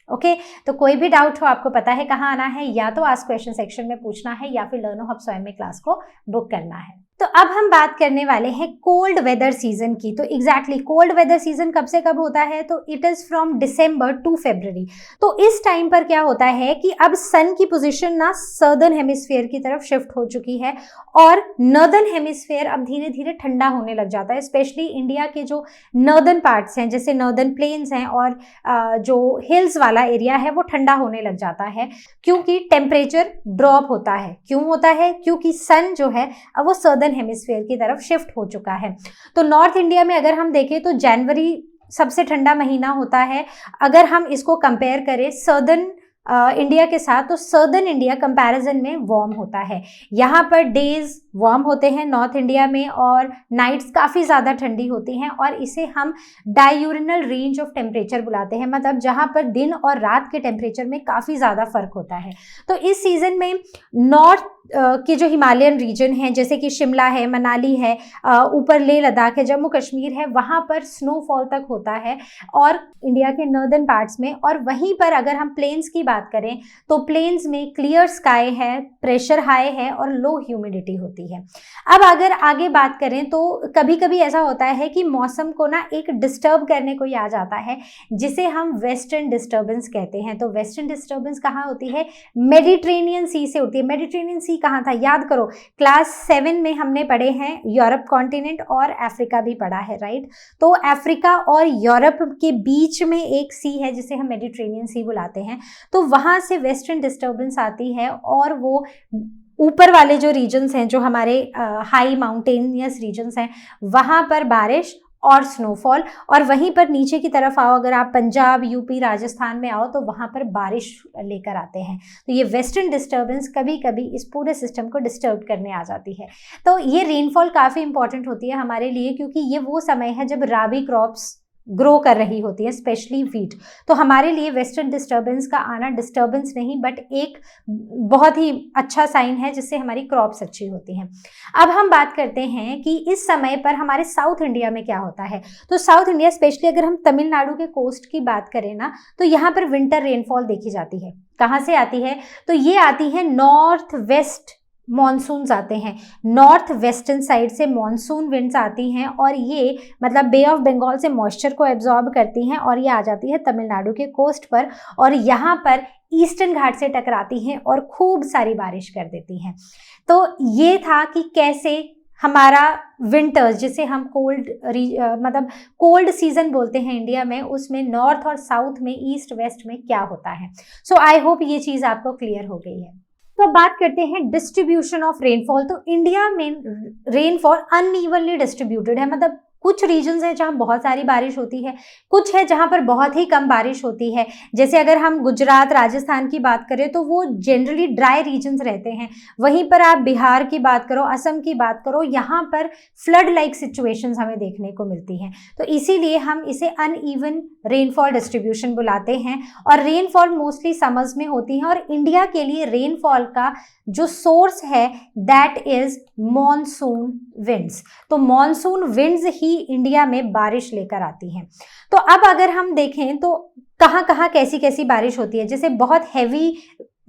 Okay, तो कोई भी डाउट हो आपको पता है कहाँ आना है, या तो आस्क क्वेश्चन सेक्शन में पूछना है या फिर लर्नो हब स्वयं में क्लास को बुक करना है। तो अब हम बात करने वाले हैं कोल्ड वेदर सीजन की। तो एग्जैक्टली कोल्ड वेदर सीजन कब से कब होता है? तो it is from December to February. तो इस टाइम पर क्या होता है कि अब सन की पोजीशन ना सर्दर्न हेमिस्फीयर की तरफ शिफ्ट हो चुकी है और नॉर्दर्न हेमिस्फीयर अब धीरे धीरे ठंडा होने लग जाता है। स्पेशली इंडिया के जो नॉर्दर्न पार्ट्स हैं, जैसे नॉर्दर्न प्लेन्स हैं और जो हिल्स वाला एरिया है, वो ठंडा होने लग जाता है क्योंकि टेम्परेचर ड्रॉप होता है। क्यों होता है? क्योंकि सन जो है अब वो सर्दर्न हेमिस्फीयर की तरफ शिफ्ट हो चुका है। तो नॉर्थ इंडिया में अगर हम देखें तो जनवरी सबसे ठंडा महीना होता है। अगर हम इसको कंपेयर करें सर्दर्न इंडिया के साथ, तो सर्दर्न इंडिया कंपैरिजन में वार्म होता है। यहाँ पर डेज वार्म होते हैं नॉर्थ इंडिया में और नाइट्स काफ़ी ज़्यादा ठंडी होती हैं, और इसे हम डायूरनल रेंज ऑफ टेम्परेचर बुलाते हैं, मतलब जहाँ पर दिन और रात के टेम्परेचर में काफ़ी ज़्यादा फर्क होता है। तो इस सीज़न में नॉर्थ के जो हिमालयन रीजन हैं, जैसे कि शिमला है, मनाली है, ऊपर लेह लद्दाख है, जम्मू कश्मीर है, वहाँ पर स्नोफॉल तक होता है, और इंडिया के नॉर्दर्न पार्ट्स में। और वहीं पर अगर हम प्लेन्स की बात करें तो प्लेन्स में क्लियर स्काई है, प्रेशर हाई है और लो ह्यूमिडिटी होती है। अब अगर आगे बात करें तो कभी कभी ऐसा होता है कि मौसम को ना एक डिस्टर्ब करने को ही आ जाता है, जिसे हम वेस्टर्न डिस्टर्बेंस कहते हैं। तो वेस्टर्न डिस्टर्बेंस कहाँ होती है? मेडिटेरेनियन सी से होती है। मेडिटेरेनियन सी कहाँ था? याद करो, क्लास 7 में हमने पढ़े हैं यूरोप कॉन्टिनेंट और अफ्रीका भी पढ़ा है, राइट। तो अफ्रीका और यूरोप के बीच में एक सी है जिसे हम मेडिटेरेनियन सी बुलाते हैं। तो वहाँ से वेस्टर्न डिस्टर्बेंस आती है, और वो ऊपर वाले जो रीजन्स हैं, जो हमारे हाई माउंटेनियस रीजन्स हैं, वहाँ पर बारिश और स्नोफॉल। और वहीं पर नीचे की तरफ आओ, अगर आप पंजाब, यूपी, राजस्थान में आओ, तो वहाँ पर बारिश लेकर आते हैं। तो ये वेस्टर्न डिस्टर्बेंस कभी कभी इस पूरे सिस्टम को डिस्टर्ब करने आ जाती है। तो ये रेनफॉल काफ़ी इंपॉर्टेंट होती है हमारे लिए, क्योंकि ये वो समय है जब राबी क्रॉप्स ग्रो कर रही होती है, स्पेशली वीट। तो हमारे लिए वेस्टर्न डिस्टर्बेंस का आना डिस्टर्बेंस नहीं, बट एक बहुत ही अच्छा साइन है, जिससे हमारी क्रॉप्स अच्छी होती हैं। अब हम बात करते हैं कि इस समय पर हमारे साउथ इंडिया में क्या होता है। तो साउथ इंडिया, स्पेशली अगर हम तमिलनाडु के कोस्ट की बात करें ना, तो यहाँ पर विंटर रेनफॉल देखी जाती है। कहाँ से आती है? तो ये आती है नॉर्थ वेस्ट मॉनसून्स आते हैं, नॉर्थ वेस्टर्न साइड से मॉनसून विंड्स आती हैं, और ये मतलब बे ऑफ बंगाल से मॉइस्चर को एब्जॉर्ब करती हैं, और ये आ जाती है तमिलनाडु के कोस्ट पर, और यहाँ पर ईस्टर्न घाट से टकराती हैं और खूब सारी बारिश कर देती हैं। तो ये था कि कैसे हमारा विंटर्स, जिसे हम मतलब कोल्ड सीजन बोलते हैं इंडिया में, उसमें नॉर्थ और साउथ में, ईस्ट वेस्ट में क्या होता है। सो आई होप ये चीज़ आपको क्लियर हो गई है। तो अब बात करते हैं डिस्ट्रीब्यूशन ऑफ रेनफॉल। तो इंडिया में रेनफॉल अनइवनली डिस्ट्रीब्यूटेड है, मतलब कुछ रीजन्स हैं जहाँ बहुत सारी बारिश होती है, कुछ है जहाँ पर बहुत ही कम बारिश होती है। जैसे अगर हम गुजरात, राजस्थान की बात करें तो वो जनरली ड्राई रीजन्स रहते हैं। वहीं पर आप बिहार की बात करो, असम की बात करो, यहाँ पर फ्लड लाइक सिचुएशंस हमें देखने को मिलती हैं। तो इसीलिए हम इसे अनइवन रेनफॉल डिस्ट्रीब्यूशन बुलाते हैं, और रेनफॉल मोस्टली समर्स में होती है। और इंडिया के लिए रेनफॉल का जो सोर्स है दैट इज मॉनसून विंड्स। तो मॉनसून विंड्स ही इंडिया में बारिश लेकर आती हैं। तो अब अगर हम देखें तो कहाँ कहाँ कैसी कैसी बारिश होती है, जैसे बहुत हैवी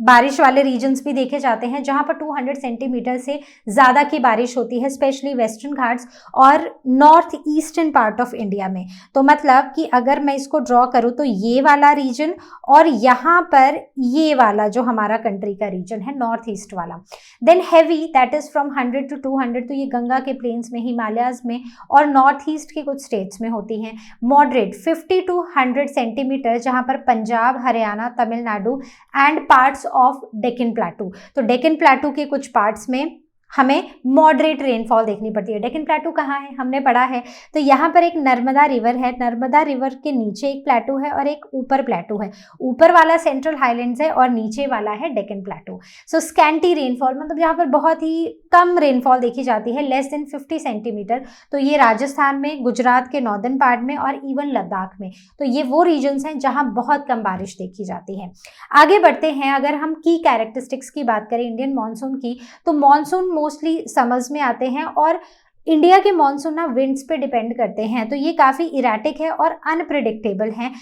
बारिश वाले रीजन्स भी देखे जाते हैं जहाँ पर 200 सेंटीमीटर से ज़्यादा की बारिश होती है, स्पेशली वेस्टर्न घाट्स और north eastern part of India में। तो मतलब कि अगर मैं इसको ड्रॉ करूँ तो ये वाला रीजन और यहाँ पर ये वाला जो हमारा कंट्री का रीजन है नॉर्थ ईस्ट वाला। Then heavy that is from 100 to 200, तो ये गंगा के प्लेन्स में, हिमालयाज में और नॉर्थ ईस्ट के कुछ स्टेट्स में होती हैं। मॉडरेट 50 to 100 सेंटीमीटर जहाँ पर Punjab, Haryana, Tamil Nadu and parts of Deccan प्लेटू। तो डेक्कन प्लेटू के कुछ पार्ट्स में हमें मॉडरेट रेनफॉल देखनी पड़ती है। डेक्कन प्लेटू कहाँ है? हमने पढ़ा है। तो यहाँ पर एक नर्मदा रिवर है, नर्मदा रिवर के नीचे एक प्लेटू है और एक ऊपर प्लेटू है। ऊपर वाला सेंट्रल हाईलैंड्स है और नीचे वाला है डेक्कन प्लेटू। सो स्कैंटी रेनफॉल मतलब यहाँ पर बहुत ही कम रेनफॉल देखी जाती है, लेस देन 50 सेंटीमीटर। तो ये राजस्थान में, गुजरात के नॉर्दर्न पार्ट में और इवन लद्दाख में। तो ये वो रीजन्स हैं जहाँ बहुत कम बारिश देखी जाती है। आगे बढ़ते हैं, अगर हम की कैरेक्टरिस्टिक्स की बात करें इंडियन मानसून की, तो मानसून मोस्टली समर्स में आते हैं और इंडिया के मानसून ना विंड्स पे डिपेंड करते हैं। तो ये काफ़ी इरेटिक है और अनप्रिडिक्टेबल है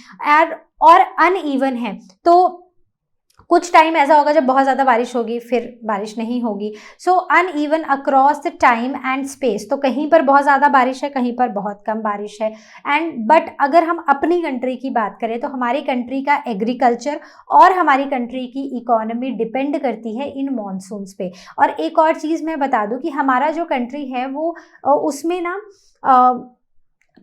और अनइवन है। तो कुछ टाइम ऐसा होगा जब बहुत ज़्यादा बारिश होगी, फिर बारिश नहीं होगी। So uneven across the time and space. तो कहीं पर बहुत ज़्यादा बारिश है, कहीं पर बहुत कम बारिश है। बट अगर हम अपनी कंट्री की बात करें तो हमारी कंट्री का एग्रीकल्चर और हमारी कंट्री की इकोनॉमी डिपेंड करती है इन मॉनसून्स पे। और एक और चीज़ मैं बता दूं कि हमारा जो कंट्री है वो उसमें ना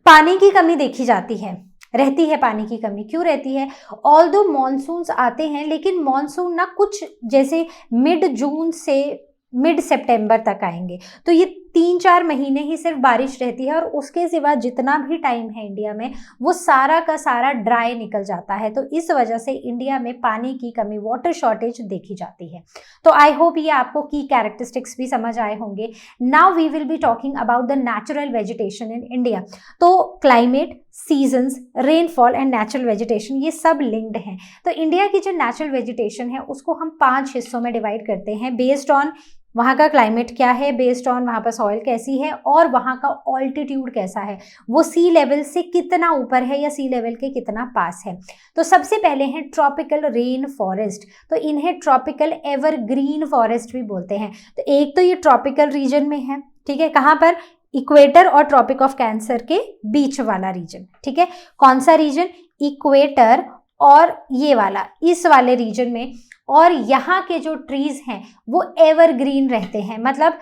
पानी की कमी देखी जाती है, रहती है पानी की कमी। क्यों रहती है? ऑल्दो मॉनसून्स आते हैं, लेकिन मॉनसून ना कुछ जैसे मिड जून से मिड सितंबर तक आएंगे। तो ये 3-4 महीने ही सिर्फ बारिश रहती है और उसके सिवा जितना भी टाइम है इंडिया में वो सारा का सारा ड्राई निकल जाता है। तो इस वजह से इंडिया में पानी की कमी, वाटर शॉर्टेज देखी जाती है। तो आई होप ये आपको की कैरेक्टरिस्टिक्स भी समझ आए होंगे। Now we will be talking about the natural vegetation in India. तो climate, seasons, rainfall and natural vegetation ये सब लिंक्ड हैं। तो इंडिया की जो नेचुरल वेजिटेशन है उसको हम 5 हिस्सों में डिवाइड करते हैं बेस्ड ऑन वहाँ का क्लाइमेट क्या है, बेस्ड ऑन वहाँ पर सॉइल कैसी है और वहाँ का ऑल्टीट्यूड कैसा है, वो सी लेवल से कितना ऊपर है या सी लेवल के कितना पास है। तो सबसे पहले हैं ट्रॉपिकल रेन फॉरेस्ट। तो इन्हें ट्रॉपिकल एवरग्रीन फॉरेस्ट भी बोलते हैं। तो एक तो ये ट्रॉपिकल रीजन में है, ठीक है, कहाँ पर, इक्वेटर और ट्रॉपिक ऑफ कैंसर के बीच वाला रीजन, ठीक है। कौन सा रीजन, इक्वेटर और ये वाला, इस वाले रीजन में। और यहाँ के जो ट्रीज हैं वो एवरग्रीन रहते हैं, मतलब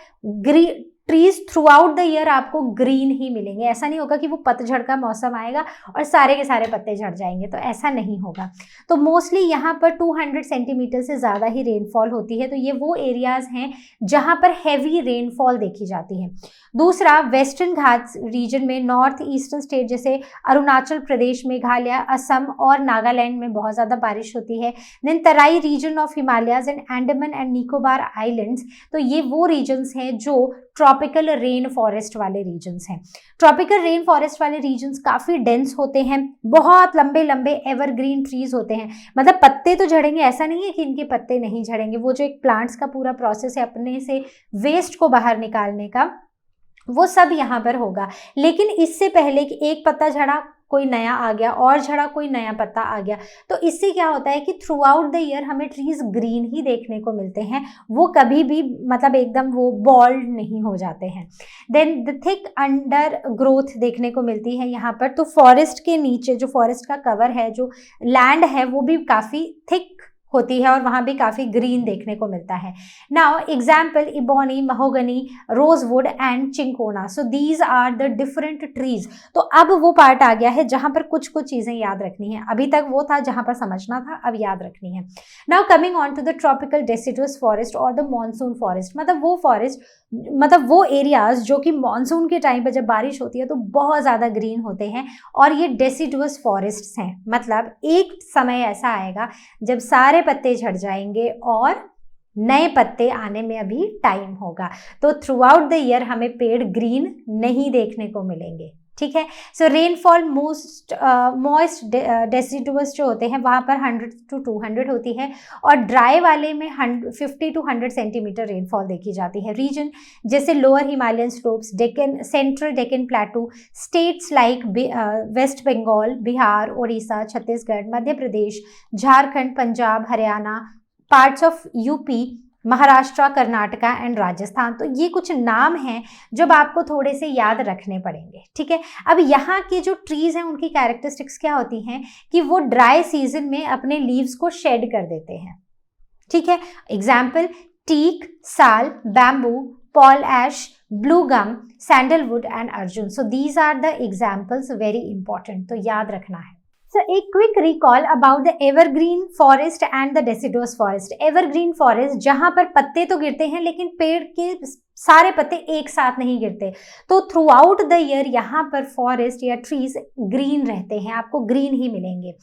trees through out the year आपको ग्रीन ही मिलेंगे। ऐसा नहीं होगा कि वो पतझड़ का मौसम आएगा और सारे के सारे पत्ते झड़ जाएंगे, तो ऐसा नहीं होगा। तो मोस्टली यहाँ पर 200 सेंटीमीटर से ज़्यादा ही रेनफॉल होती है। तो ये वो एरियाज हैं जहाँ पर हैवी रेनफॉल देखी जाती है। दूसरा, वेस्टर्न घाट्स रीजन में नॉर्थ ईस्टर्न स्टेट जैसे अरुणाचल प्रदेश, मेघालय, असम और नागालैंड में बहुत ज़्यादा बारिश होती है। Then Terai region of Himalayas and Andaman and Nicobar islands, तो ये वो रीजन्स हैं जो ट्रॉपिकल रेन फॉरेस्ट वाले रीजन्स हैं। ट्रॉपिकल रेन फॉरेस्ट वाले रीजन्स काफ़ी डेंस होते हैं, बहुत लंबे लंबे एवरग्रीन ट्रीज होते हैं। मतलब पत्ते तो झड़ेंगे, ऐसा नहीं है कि इनके पत्ते नहीं झड़ेंगे, वो जो एक प्लांट्स का पूरा प्रोसेस है अपने से वेस्ट को बाहर निकालने का, वो सब यहाँ पर होगा। लेकिन इससे पहले कि एक पत्ता झड़ा कोई नया आ गया और झड़ा कोई नया पत्ता आ गया, तो इससे क्या होता है कि थ्रू आउट द ईयर हमें ट्रीज ग्रीन ही देखने को मिलते हैं, वो कभी भी मतलब एकदम वो बॉल्ड नहीं हो जाते हैं। Then the thick undergrowth देखने को मिलती है यहाँ पर। तो फॉरेस्ट के नीचे जो फॉरेस्ट का कवर है, जो लैंड है, वो भी काफ़ी थिक होती है और वहाँ भी काफ़ी ग्रीन देखने को मिलता है। Now example, ebony, mahogany, rosewood and cinchona. So these are the different trees. तो अब वो पार्ट आ गया है जहाँ पर कुछ कुछ चीज़ें याद रखनी है। अभी तक वो था जहाँ पर समझना था, अब याद रखनी है। Now coming on to the tropical deciduous forest और द मॉनसून फॉरेस्ट। मतलब वो फॉरेस्ट, मतलब वो एरियाज जो कि मॉनसून के टाइम पर जब बारिश होती है तो बहुत ज़्यादा ग्रीन होते हैं और ये डेसिडुअस फॉरेस्ट्स हैं। मतलब एक समय ऐसा आएगा जब सारे पत्ते झड़ जाएंगे और नए पत्ते आने में अभी टाइम होगा। तो थ्रू आउट द ईयर हमें पेड़ ग्रीन नहीं देखने को मिलेंगे, ठीक है। सो रेनफॉल मॉइस्ट डेसिडुअस जो होते हैं वहाँ पर 100 to 200 होती है और ड्राई वाले में 50 to 100 सेंटीमीटर रेनफॉल देखी जाती है। रीजन जैसे lower Himalayan slopes, Deccan, central Deccan plateau, states like West Bengal, Bihar, Orissa, Chhattisgarh, Madhya Pradesh, Jharkhand, Punjab, Haryana, parts of UP, Maharashtra, Karnataka and Rajasthan. तो ये कुछ नाम हैं जो आपको थोड़े से याद रखने पड़ेंगे, ठीक है। अब यहाँ के जो ट्रीज हैं उनकी कैरेक्टरिस्टिक्स क्या होती हैं कि वो ड्राई सीजन में अपने लीव्स को शेड कर देते हैं, ठीक है। Example, teak, sal, bamboo, pole ash, blue gum, sandalwood and arjun. So these are the examples, very important, तो याद रखना है। So a quick recall about the evergreen forest and the deciduous forest. Evergreen forest जहाँ पर पत्ते तो गिरते हैं लेकिन पेड़ के सारे पत्ते एक साथ नहीं गिरते, तो थ्रू आउट द ईयर यहाँ पर फॉरेस्ट या ट्रीज ग्रीन रहते हैं, आपको ग्रीन ही मिलेंगे।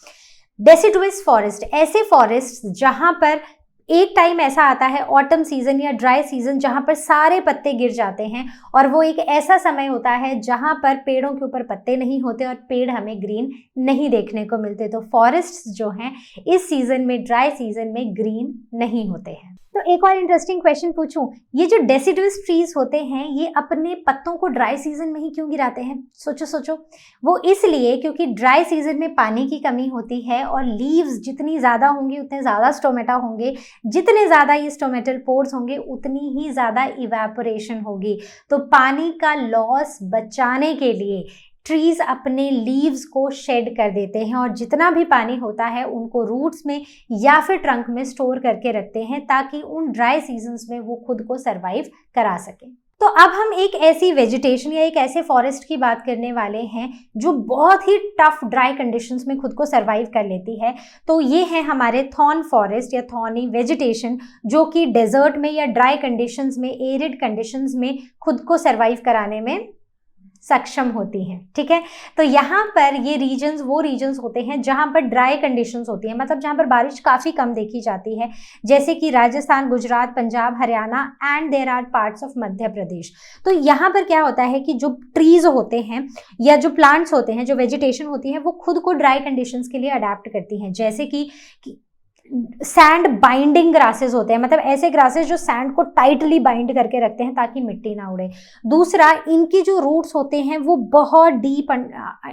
डेसिडुअस फॉरेस्ट, ऐसे फॉरेस्ट जहाँ पर एक टाइम ऐसा आता है ऑटम सीजन या ड्राई सीजन जहाँ पर सारे पत्ते गिर जाते हैं और वो एक ऐसा समय होता है जहाँ पर पेड़ों के ऊपर पत्ते नहीं होते और पेड़ हमें ग्रीन नहीं देखने को मिलते। तो फॉरेस्ट्स जो हैं इस सीजन में, ड्राई सीजन में ग्रीन नहीं होते हैं। तो एक और इंटरेस्टिंग क्वेश्चन पूछूं, ये जो डेसिडुअस ट्रीज होते हैं ये अपने पत्तों को ड्राई सीजन में ही क्यों गिराते हैं? सोचो। वो इसलिए क्योंकि ड्राई सीजन में पानी की कमी होती है और लीव्स जितनी ज़्यादा होंगी उतने ज़्यादा स्टोमेटा होंगे, जितने ज़्यादा ये स्टोमेटल पोर्स होंगे उतनी ही ज़्यादा इवेपोरेशन होगी। तो पानी का लॉस बचाने के लिए ट्रीज अपने लीव्स को शेड कर देते हैं और जितना भी पानी होता है उनको रूट्स में या फिर ट्रंक में स्टोर करके रखते हैं ताकि उन ड्राई सीजन्स में वो खुद को सरवाइव करा सकें। तो अब हम एक ऐसी वेजिटेशन या एक ऐसे फॉरेस्ट की बात करने वाले हैं जो बहुत ही टफ ड्राई कंडीशंस में खुद को सरवाइव कर लेती है। तो ये है हमारे थॉर्न फॉरेस्ट या थॉर्नी वेजिटेशन, जो कि डेजर्ट में या ड्राई कंडीशंस में, एरिड कंडीशंस में खुद को सरवाइव कराने में सक्षम होती हैं। ठीक है, तो यहाँ पर ये रीजन्स वो रीजन्स होते हैं जहाँ पर ड्राई कंडीशंस होती हैं, मतलब जहाँ पर बारिश काफ़ी कम देखी जाती है, जैसे कि Rajasthan, Gujarat, Punjab, Haryana and there are parts of Madhya Pradesh. तो यहाँ पर क्या होता है कि जो ट्रीज होते हैं या जो प्लांट्स होते हैं, जो वेजिटेशन होती है, वो खुद को ड्राई कंडीशंस के लिए अडेप्ट करती हैं। जैसे कि सैंड बाइंडिंग ग्रासेस होते हैं, मतलब ऐसे ग्रासेस जो सैंड को टाइटली बाइंड करके रखते हैं ताकि मिट्टी ना उड़े। दूसरा, इनकी जो रूट्स होते हैं वो बहुत डीप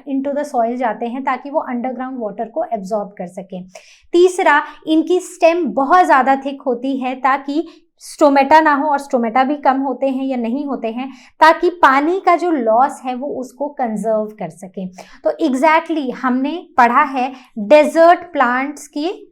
इनटू द सॉइल जाते हैं ताकि वो अंडरग्राउंड वाटर को एब्जॉर्ब कर सकें। तीसरा, इनकी स्टेम बहुत ज़्यादा थिक होती है ताकि स्टोमेटा ना हो, और स्टोमेटा भी कम होते हैं या नहीं होते हैं ताकि पानी का जो लॉस है वो उसको कंजर्व कर सकें। तो एग्जैक्टली हमने पढ़ा है डेजर्ट प्लांट्स की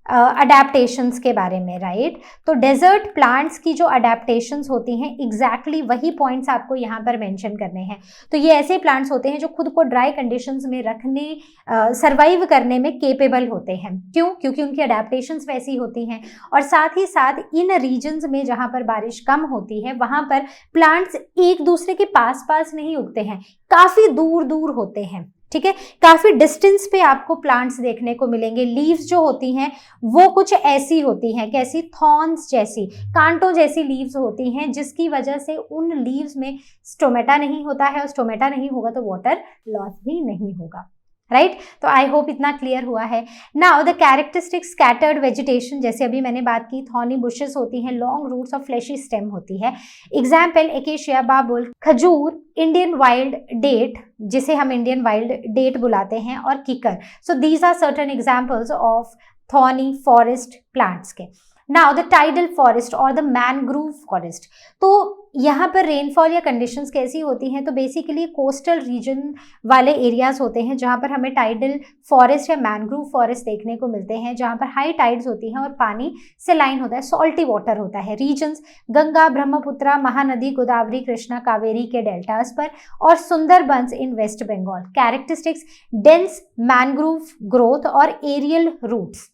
अडेप्टेशंस के बारे में, राइट। तो डेजर्ट प्लांट्स की जो अडेप्टेशंस होती हैं, एग्जैक्टली वही पॉइंट्स आपको यहाँ पर मेंशन करने हैं। तो ये ऐसे प्लांट्स होते हैं जो खुद को ड्राई कंडीशंस में रखने, सर्वाइव करने में केपेबल होते हैं। क्यों? क्योंकि उनकी अडेप्टेशंस वैसी होती हैं, और साथ ही साथ इन रीजन्स में जहाँ पर बारिश कम होती है वहाँ पर प्लांट्स एक दूसरे के पास पास नहीं उगते हैं, काफ़ी दूर दूर होते हैं। ठीक है, काफी डिस्टेंस पे आपको प्लांट्स देखने को मिलेंगे। लीव्स जो होती हैं वो कुछ ऐसी होती हैं, कैसी, थॉर्न्स जैसी, कांटों जैसी लीव्स होती हैं, जिसकी वजह से उन लीव्स में स्टोमेटा नहीं होता है, और स्टोमेटा नहीं होगा तो वाटर लॉस भी नहीं होगा, राइट। तो आई होप इतना क्लियर हुआ है। Now the characteristic scattered vegetation, जैसे अभी मैंने बात की, थॉर्नी बुशेस होती हैं, लॉन्ग रूट्स और फ्लैशी स्टेम होती है। एग्जाम्पल, एकेशिया, बाबुल, खजूर, इंडियन वाइल्ड डेट, जिसे हम इंडियन वाइल्ड डेट बुलाते हैं, और कीकर। So these are certain examples of thorny forest plants के। नाउ द टाइडल फॉरेस्ट और द मैनग्रूव फॉरेस्ट, तो यहाँ पर रेनफॉल या कंडीशंस कैसी होती हैं? तो बेसिकली कोस्टल रीजन वाले एरियाज होते हैं जहाँ पर हमें टाइडल फॉरेस्ट या मैनग्रूव फॉरेस्ट देखने को मिलते हैं, जहाँ पर हाई टाइड्स होती हैं और पानी सेलाइन होता है, सॉल्टी वाटर होता है। रीजन्स गंगा, ब्रह्मपुत्रा, महानदी, गोदावरी, कृष्णा, कावेरी के डेल्टास पर, और Sundarbans in West Bengal. Characteristics, dense mangrove growth और एरियल रूट्स,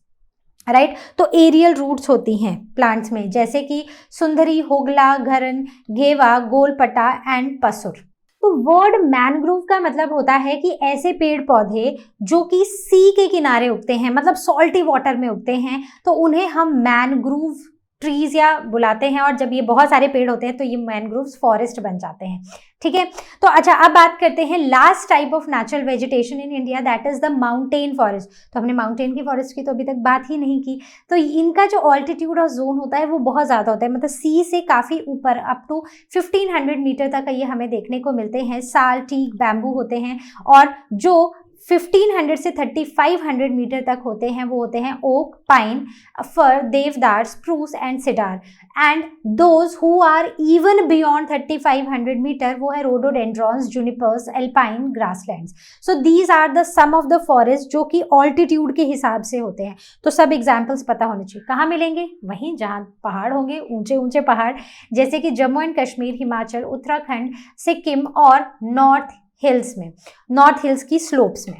राइट। तो एरियल रूट्स होती हैं प्लांट्स में, जैसे कि सुंदरी, होगला, घरन, घेवा, गोलपटा एंड पसुर। तो वर्ड मैनग्रूव का मतलब होता है कि ऐसे पेड़ पौधे जो कि सी के किनारे उगते हैं, मतलब सॉल्टी वाटर में उगते हैं, तो उन्हें हम मैनग्रूव ट्रीज या बुलाते हैं, और जब ये बहुत सारे पेड़ होते हैं तो ये मैनग्रोव्स फॉरेस्ट बन जाते हैं। ठीक है, तो अच्छा अब बात करते हैं last type of natural vegetation in India, that is the mountain forest. तो हमने माउंटेन की फॉरेस्ट की तो अभी तक बात ही नहीं की। तो इनका जो ऑल्टीट्यूड और जोन होता है वो बहुत ज़्यादा होता है, मतलब सी से काफ़ी ऊपर, अप टू 1500 मीटर तक ये हमें देखने को मिलते हैं। साल, टीक, बैम्बू होते हैं, और जो 1500 से 3500 मीटर तक होते हैं वो होते हैं okay, pine, fir, deodar, spruce and cedar. And those who are even beyond 3500 metre वो है rhododendrons, junipers, alpine, grasslands. So these are the some of the forest जो कि ऑल्टीट्यूड के हिसाब से होते हैं। तो सब एग्जाम्पल्स पता होने चाहिए। कहाँ मिलेंगे? वहीं जहाँ पहाड़ होंगे, ऊंचे ऊंचे पहाड़, जैसे कि जम्मू एंड कश्मीर, हिमाचल, उत्तराखंड, सिक्किम और नॉर्थ हिल्स में, नॉर्थ हिल्स की स्लोप्स में।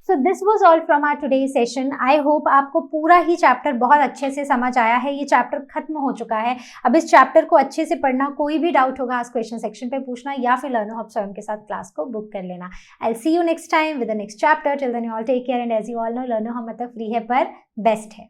So this was all from our today session. I hope आपको पूरा ही चैप्टर बहुत अच्छे से समझ आया है। ये चैप्टर खत्म हो चुका है। अब इस चैप्टर को अच्छे से पढ़ना, कोई भी डाउट होगा आज क्वेश्चन सेक्शन पे पूछना, या फिर लर्नो हब स्वयं के साथ क्लास को बुक कर लेना। I will see you next time with the next chapter. Till then you all take care, and as you all know LearnoHub मतलब फ्री है पर बेस्ट है।